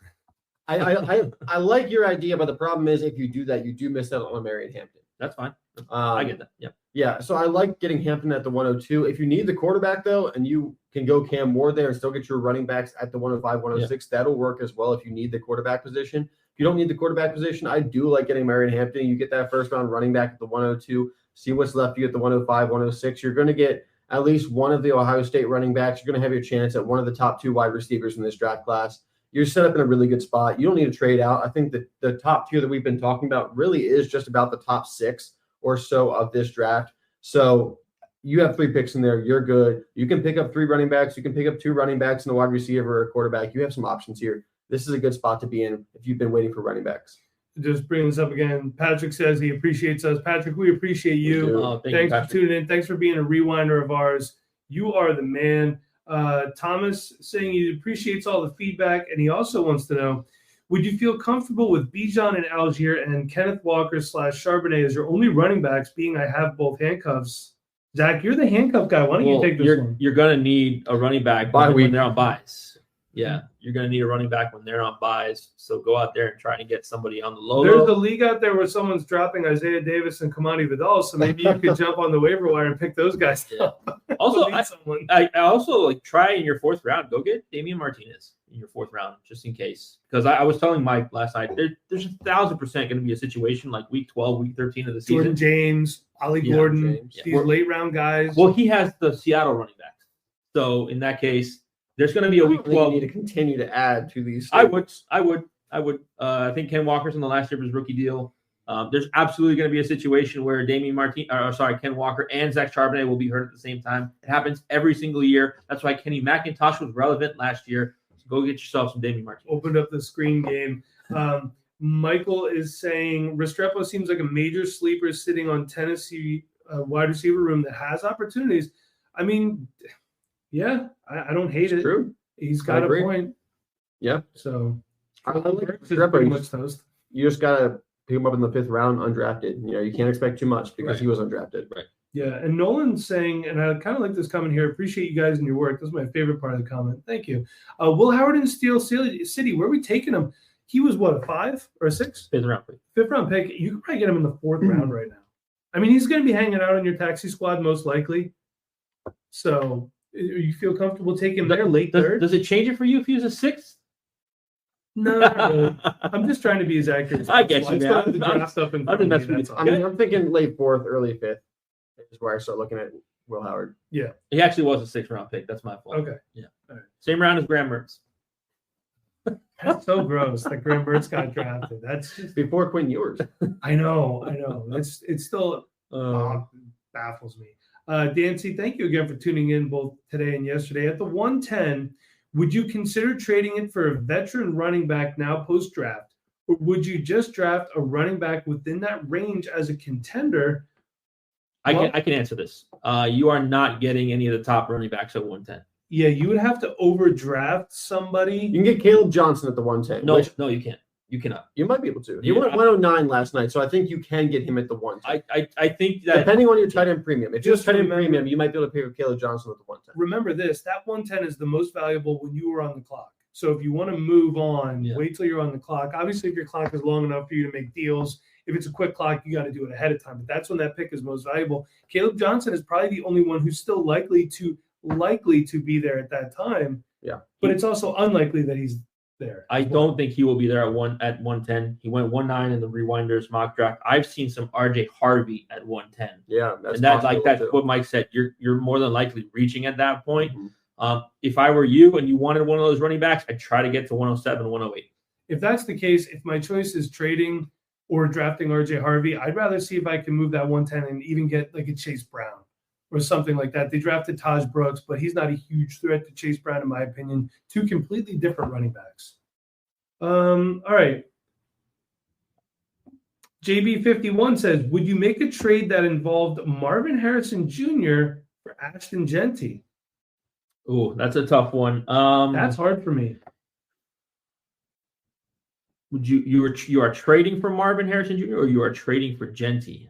I like your idea, but the problem is if you do that, you do miss out on Marion Hampton. That's fine. I get that. Yeah. Yeah. So I like getting Hampton at the 102. If you need the quarterback, though, and you can go Cam Ward there and still get your running backs at the 105, 106, that'll work as well if you need the quarterback position. If you don't need the quarterback position, I do like getting Marion Hampton. You get that first round running back at the 102. See what's left. You get the 105, 106. You're going to get at least one of the Ohio State running backs. You're going to have your chance at one of the top 2 wide receivers in this draft class. You're set up in a really good spot. You don't need to trade out. I think that the top tier that we've been talking about really is just about the top 6 or so of this draft. So you have 3 picks in there. You're good. You can pick up 3 running backs. You can pick up 2 running backs and a wide receiver or a quarterback. You have some options here. This is a good spot to be in if you've been waiting for running backs. Just bringing this up again. Patrick says he appreciates us. Patrick, we appreciate you. Thanks for tuning in. Thanks for being a rewinder of ours. You are the man. Thomas saying he appreciates all the feedback, and he also wants to know, would you feel comfortable with Bijan and Algier and Kenneth Walker / Charbonnet as your only running backs, being I have both handcuffs? Zach, you're the handcuff guy. Why don't you take this one? You're going to need a running back when they're on buys. Yeah, you're going to need a running back when they're on buys. So go out there and try and get somebody on the low. There's a league out there where someone's dropping Isaiah Davis and Kamani Vidal, so maybe you could jump on the waiver wire and pick those guys up. Also, I also like try in your 4th round, go get Damian Martinez in your 4th round just in case. Because I was telling Mike last night, there's 1,000% going to be a situation like week 12, week 13 of the season. Jordan James, Ollie Gordon, these late round guys. Well, he has the Seattle running back. So in that case, there's going to be a week 12. You need to continue to add to these. I would. I think Ken Walker's in the last year of his rookie deal. There's absolutely going to be a situation where Ken Walker and Zach Charbonnet will be hurt at the same time. It happens every single year. That's why Kenny McIntosh was relevant last year. So go get yourself some Damian Martinez. Opened up the screen game. Michael is saying Restrepo seems like a major sleeper sitting on Tennessee wide receiver room that has opportunities. I mean, yeah, I don't hate it. True. He's got a point. Yeah. So I like pretty much toast. You just gotta pick him up in the 5th round, undrafted. You can't expect too much because he was undrafted. Right. Yeah, and Nolan's saying, and I kind of like this comment here. Appreciate you guys and your work. This is my favorite part of the comment. Thank you. Will Howard in Steel City? Where are we taking him? He was what, a 5 or a 6? 5th round pick. 5th round pick. You could probably get him in the 4th round right now. I mean, he's going to be hanging out on your taxi squad most likely. So you feel comfortable taking him there late 3rd? Does it change it for you if he was a 6th? No, not really. I'm just trying to be as accurate as I get you, man. I'm thinking late 4th, early 5th is where I start looking at Will Howard. Yeah. He actually was a 6th round pick. That's my fault. Okay. Yeah. All right. Same round as Graham Mertz. That's so gross that Graham Mertz got drafted. That's just before Quinn Ewers. I know. It's still baffles me. Dancy, thank you again for tuning in both today and yesterday. At the 110, would you consider trading it for a veteran running back now post-draft? Or would you just draft a running back within that range as a contender? I can answer this. You are not getting any of the top running backs at 110. Yeah, you would have to overdraft somebody. You can get Caleb Johnson at the 110. No, you can't. You cannot. You might be able to. He went 109 last night, so I think you can get him at the 110. I think that depending on your tight end premium. If you have tight end premium, you might be able to pick up Caleb Johnson at the 110. Remember this: that 110 is the most valuable when you were on the clock. So if you want to move on, wait till you're on the clock. Obviously, if your clock is long enough for you to make deals if it's a quick clock, you got to do it ahead of time. But that's when that pick is most valuable. Caleb Johnson is probably the only one who's still likely to be there at that time. Yeah. But it's also unlikely that he's there. I don't think he will be there at 110. He went 1-9 in the Rewinders mock draft. I've seen some RJ Harvey at 110. Yeah, that's what Mike said. You're more than likely reaching at that point. If I were you and you wanted one of those running backs, I'd try to get to 107, 108. If that's the case, if my choice is trading or drafting RJ Harvey, I'd rather see if I can move that 110 and even get like a Chase Brown or something like that. They drafted Taj Brooks, but he's not a huge threat to Chase Brown, in my opinion. Two completely different running backs. All right. JB51 says, would you make a trade that involved Marvin Harrison Jr. for Ashton Genty? Oh, that's a tough one. That's hard for me. Would you are trading for Marvin Harrison Jr. or you are trading for Genty?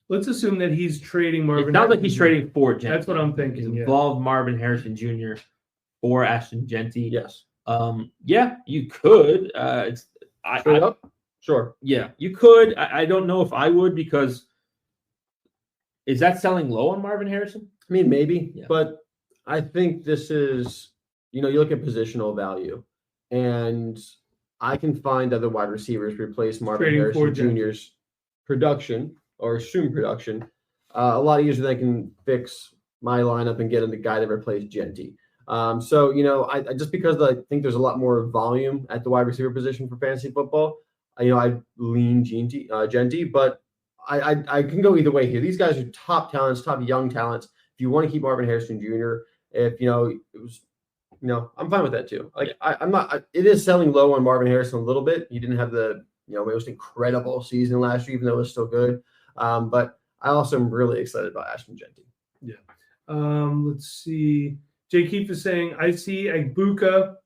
Let's assume that he's trading Marvin. It's not like he's trading for Genty. That's what I'm thinking. He's involved Marvin Harrison Jr. for Ashton Genty. Yes. Yeah, you could. Sure. Yeah, you could. I don't know if I would, because is that selling low on Marvin Harrison? I mean, maybe, but I think this is, you look at positional value, and I can find other wide receivers replace Marvin Harrison Jr.'s production or assumed production a lot easier than I can fix my lineup and get in the guy that replaced Genty. So, I just because I think there's a lot more volume at the wide receiver position for fantasy football, I lean Genty, but I can go either way here. These guys are top talents, top young talents. If you want to keep Marvin Harrison Jr., I'm fine with that too. I'm not. It is selling low on Marvin Harrison a little bit. He didn't have the most incredible season last year, even though it was still good. But I also am really excited about Ashton Genty. Yeah. Let's see. Jay Keefe is saying, I see Agbuka,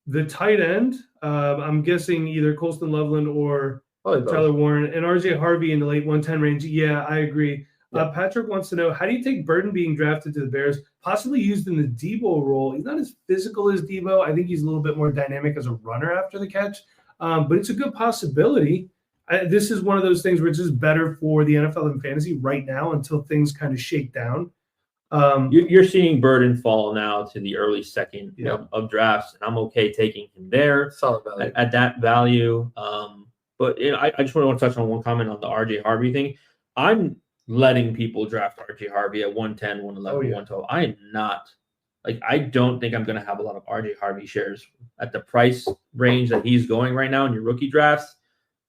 the tight end. I'm guessing either Colston Loveland or Tyler Warren, and RJ Harvey in the late 110 range. Yeah, I agree. Yeah. Patrick wants to know, how do you take Burton being drafted to the Bears, possibly used in the Debo role? He's not as physical as Debo. I think he's a little bit more dynamic as a runner after the catch, but it's a good possibility. This is one of those things where it's just better for the NFL and fantasy right now until things kind of shake down. You're seeing Burton fall now to the early second of drafts, and I'm okay taking him there. Solid value. At that value. But I just want to touch on one comment on the RJ Harvey thing. I'm letting people draft RJ Harvey at 110, 111, 112. I am not. I don't think I'm going to have a lot of RJ Harvey shares at the price range that he's going right now in your rookie drafts.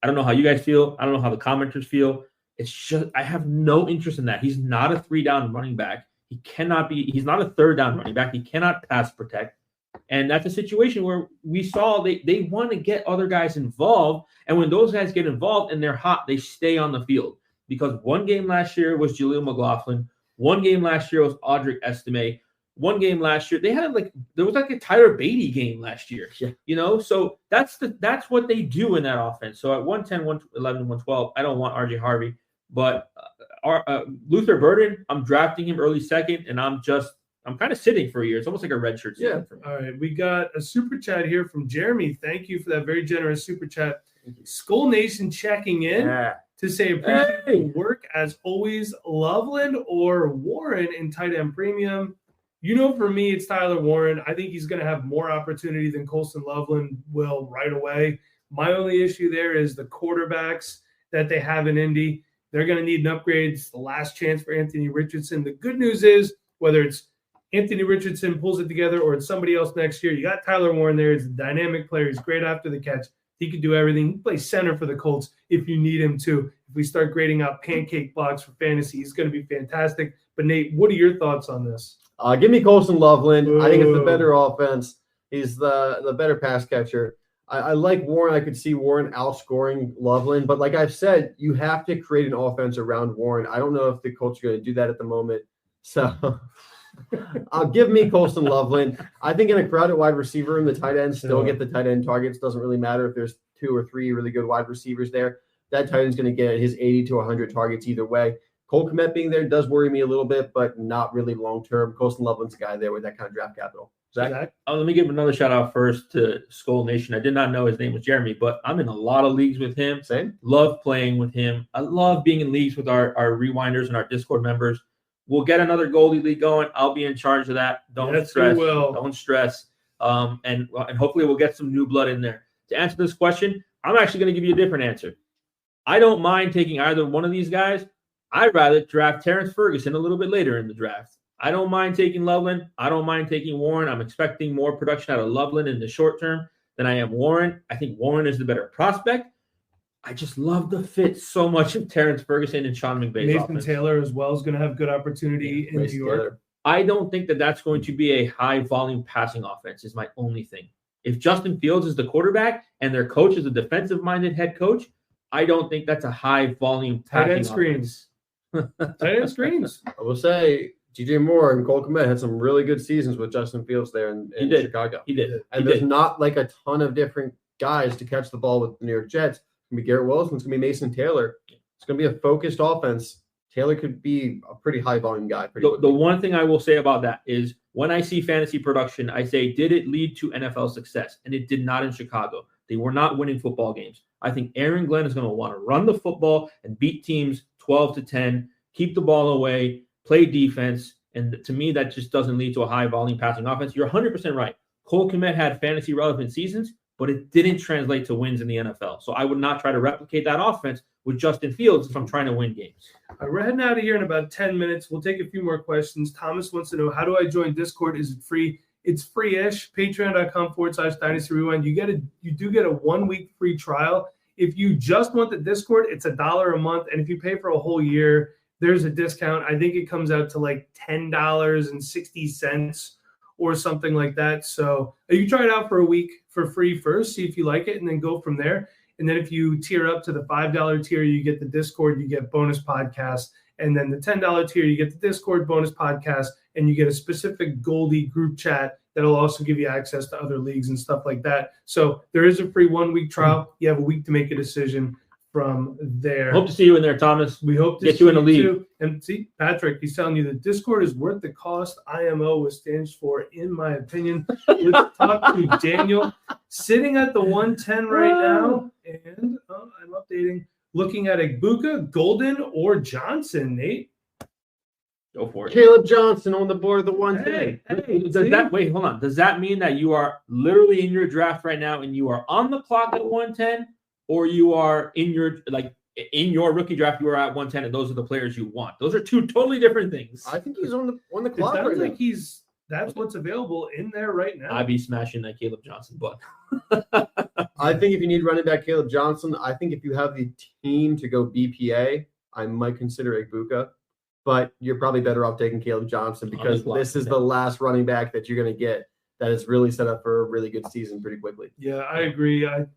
I don't know how you guys feel. I don't know how the commenters feel. It's just I have no interest in that. He's not a 3-down running back. He cannot be. He's not a 3rd-down running back. He cannot pass protect. And that's a situation where we saw they want to get other guys involved. And when those guys get involved and they're hot, they stay on the field. Because one game last year was Jaleel McLaughlin. One game last year was Audric Estime. One game last year, there was a Tyler Beatty game last year. Yeah. So that's what they do in that offense. So at 110, 111, 112, I don't want RJ Harvey. But Luther Burden, I'm drafting him early second, and I'm kind of sitting for a year. It's almost like a redshirt season for me. All right, we got a super chat here from Jeremy. Thank you for that very generous super chat. Skull Nation checking in to say appreciate the work as always. Loveland or Warren in tight end premium? For me, it's Tyler Warren. I think he's going to have more opportunity than Colston Loveland will right away. My only issue there is the quarterbacks that they have in Indy. They're going to need an upgrade. It's the last chance for Anthony Richardson. The good news is, whether it's Anthony Richardson pulls it together or it's somebody else next year, you got Tyler Warren there. He's a dynamic player. He's great after the catch. He can do everything. He plays center for the Colts if you need him to. If we start grading out pancake blocks for fantasy, he's going to be fantastic. But, Nate, what are your thoughts on this? Give me Colston Loveland. Ooh. I think it's the better offense. He's the better pass catcher. I like Warren. I could see Warren outscoring Loveland. But like I've said, you have to create an offense around Warren. I don't know if the Colts are going to do that at the moment. So I'll give me Colston Loveland. I think in a crowded wide receiver room, the tight ends still get the tight end targets. Doesn't really matter if there's 2 or 3 really good wide receivers there. That tight end's going to get his 80 to 100 targets either way. Cole Kmet being there does worry me a little bit, but not really long-term. Colston Loveland's a guy there with that kind of draft capital. Zach? Let me give another shout out first to Skull Nation. I did not know his name was Jeremy, but I'm in a lot of leagues with him. Same. Love playing with him. I love being in leagues with our rewinders and our Discord members. We'll get another Goldie League going. I'll be in charge of that. Don't stress. Don't stress. And hopefully we'll get some new blood in there. To answer this question, I'm actually going to give you a different answer. I don't mind taking either one of these guys. I'd rather draft Terrence Ferguson a little bit later in the draft. I don't mind taking Loveland. I don't mind taking Warren. I'm expecting more production out of Loveland in the short term than I am Warren. I think Warren is the better prospect. I just love the fit so much of Terrence Ferguson and Sean McVay's Nathan offense. Taylor as well is going to have good opportunity in New York. Taylor. I don't think that that's going to be a high-volume passing offense is my only thing. If Justin Fields is the quarterback and their coach is a defensive-minded head coach, I don't think that's a high-volume passing offense. Tight end screens. I will say DJ Moore and Cole Kmet had some really good seasons with Justin Fields there in Chicago. He did. And there's not like a ton of different guys to catch the ball with the New York Jets. It's going to be Garrett Wilson. It's going to be Mason Taylor. It's going to be a focused offense. Taylor could be a pretty high-volume guy. The one thing I will say about that is when I see fantasy production, I say, did it lead to NFL success? And it did not in Chicago. They were not winning football games. I think Aaron Glenn is going to want to run the football and beat teams 12-10, keep the ball away, play defense. And to me, that just doesn't lead to a high-volume passing offense. You're 100% right. Cole Kmet had fantasy-relevant seasons, but it didn't translate to wins in the NFL. So I would not try to replicate that offense with Justin Fields if I'm trying to win games. All right, we're heading out of here in about 10 minutes. We'll take a few more questions. Thomas wants to know, how do I join Discord? Is it free? It's free-ish. Patreon.com/Dynasty Rewind. You do get a 1-week free trial. If you just want the Discord, it's $1 a month. And if you pay for a whole year, there's a discount. I think it comes out to like $10.60 or something like that. So you try it out for a week for free first, see if you like it, and then go from there. And then if you tier up to the $5 tier, you get the Discord, you get bonus podcasts. And then the $10 tier, you get the Discord bonus podcast, and you get a specific Goldie group chat that'll also give you access to other leagues and stuff like that. So there is a free 1-week trial. You have a week to make a decision from there. Hope to see you in there, Thomas. We hope to get you in the league. Too. And see, Patrick, he's telling you that Discord is worth the cost. IMO, which stands for, in my opinion. Let's talk to Daniel, sitting at the 110 right now. And I'm updating, looking at Egbuka, Golden, or Johnson, Nate. Go for it. Caleb Johnson on the board of the 110. Wait, hold on. Does that mean that you are literally in your draft right now and you are on the clock at 110? Or you are in your rookie draft, you are at 110, and those are the players you want. Those are two totally different things. I think he's on the clock. It sounds right like that's what's available in there right now. I'd be smashing that Caleb Johnson butt. I think if you need running back Caleb Johnson, I think if you have the team to go BPA, I might consider Egbuka. But you're probably better off taking Caleb Johnson because this is the last running back that you're going to get that is really set up for a really good season pretty quickly. Yeah, I agree. I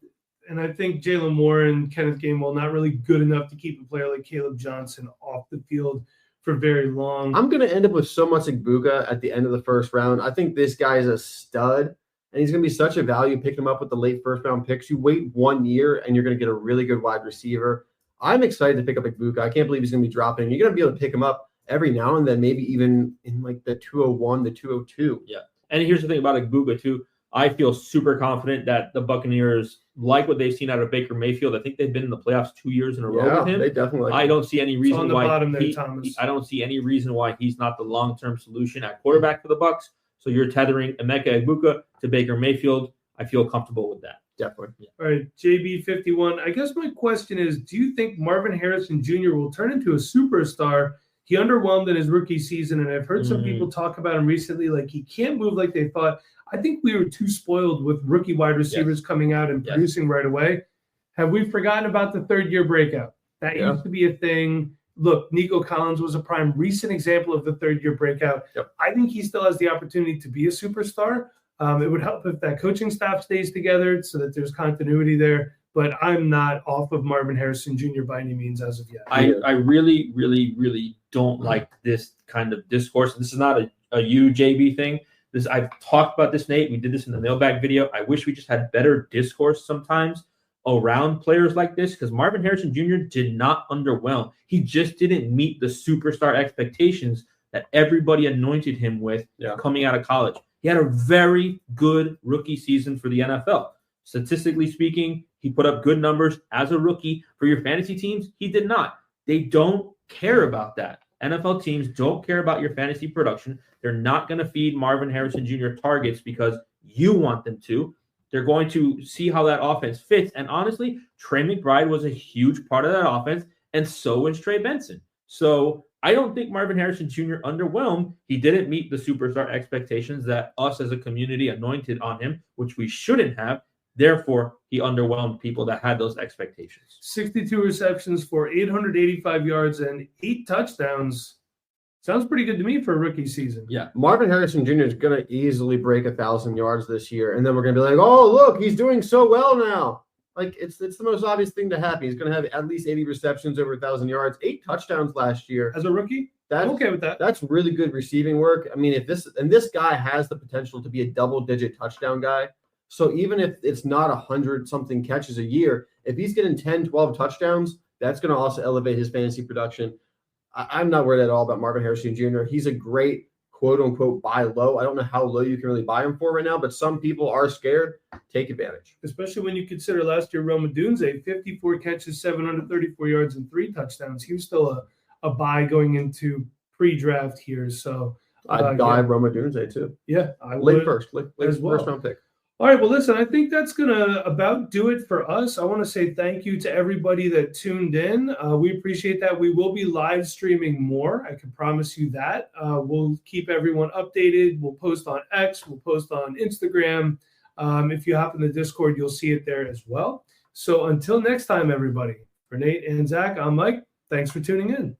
think Jalen Moore and Kenneth Gainwell not really good enough to keep a player like Caleb Johnson off the field for very long. I'm going to end up with so much Egbuka at the end of the first round. I think this guy is a stud, and he's going to be such a value picking him up with the late first-round picks. You wait 1 year, and you're going to get a really good wide receiver. I'm excited to pick up Egbuka. I can't believe he's going to be dropping. You're going to be able to pick him up every now and then, maybe even in like the 201, the 202. Yeah, and here's the thing about Egbuka, too. I feel super confident that the Buccaneers like what they've seen out of Baker Mayfield. I think they've been in the playoffs 2 years in a row with him. They definitely. I don't see any reason why. Thomas. I don't see any reason why he's not the long-term solution at quarterback for the Bucs. So you're tethering Emeka Egbuka to Baker Mayfield. I feel comfortable with that. Definitely. Yeah. All right, JB51. I guess my question is, do you think Marvin Harrison Jr. will turn into a superstar? He underwhelmed in his rookie season, and I've heard some people talk about him recently, like he can't move like they thought. I think we were too spoiled with rookie wide receivers coming out and producing right away. Have we forgotten about the third-year breakout? That used to be a thing. Look, Nico Collins was a prime recent example of the third-year breakout. Yep. I think he still has the opportunity to be a superstar. It would help if that coaching staff stays together so that there's continuity there. But I'm not off of Marvin Harrison Jr. by any means as of yet. I really, really, really don't like this kind of discourse. This is not a JB thing. I've talked about this, Nate. We did this in the mailbag video. I wish we just had better discourse sometimes around players like this because Marvin Harrison Jr. did not underwhelm. He just didn't meet the superstar expectations that everybody anointed him with coming out of college. He had a very good rookie season for the NFL. Statistically speaking, he put up good numbers as a rookie. For your fantasy teams, he did not. They don't care about that. NFL teams don't care about your fantasy production. They're not going to feed Marvin Harrison Jr. targets because you want them to. They're going to see how that offense fits. And honestly, Trey McBride was a huge part of that offense, and so was Trey Benson. So I don't think Marvin Harrison Jr. underwhelmed. He didn't meet the superstar expectations that us as a community anointed on him, which we shouldn't have. Therefore, he underwhelmed people that had those expectations. 62 receptions for 885 yards and 8 touchdowns. Sounds pretty good to me for a rookie season. Yeah. Marvin Harrison Jr. is going to easily break 1,000 yards this year. And then we're going to be like, oh, look, he's doing so well now. Like, it's the most obvious thing to happen. He's going to have at least 80 receptions over 1,000 yards, 8 touchdowns last year. As a rookie? I'm okay with that. That's really good receiving work. I mean, this guy has the potential to be a double-digit touchdown guy. So even if it's not 100-something catches a year, if he's getting 10, 12 touchdowns, that's going to also elevate his fantasy production. I'm not worried at all about Marvin Harrison Jr. He's a great quote-unquote buy low. I don't know how low you can really buy him for right now, but some people are scared. Take advantage. Especially when you consider last year Rome Odunze, 54 catches, 734 yards, and 3 touchdowns. He was still a buy going into pre-draft here. So I'd buy Rome Odunze too. Yeah, I would. Late first round pick. All right, well, listen, I think that's going to about do it for us. I want to say thank you to everybody that tuned in. We appreciate that. We will be live streaming more. I can promise you that. We'll keep everyone updated. We'll post on X. We'll post on Instagram. If you hop in the Discord, you'll see it there as well. So until next time, everybody, for Nate and Zach, I'm Mike. Thanks for tuning in.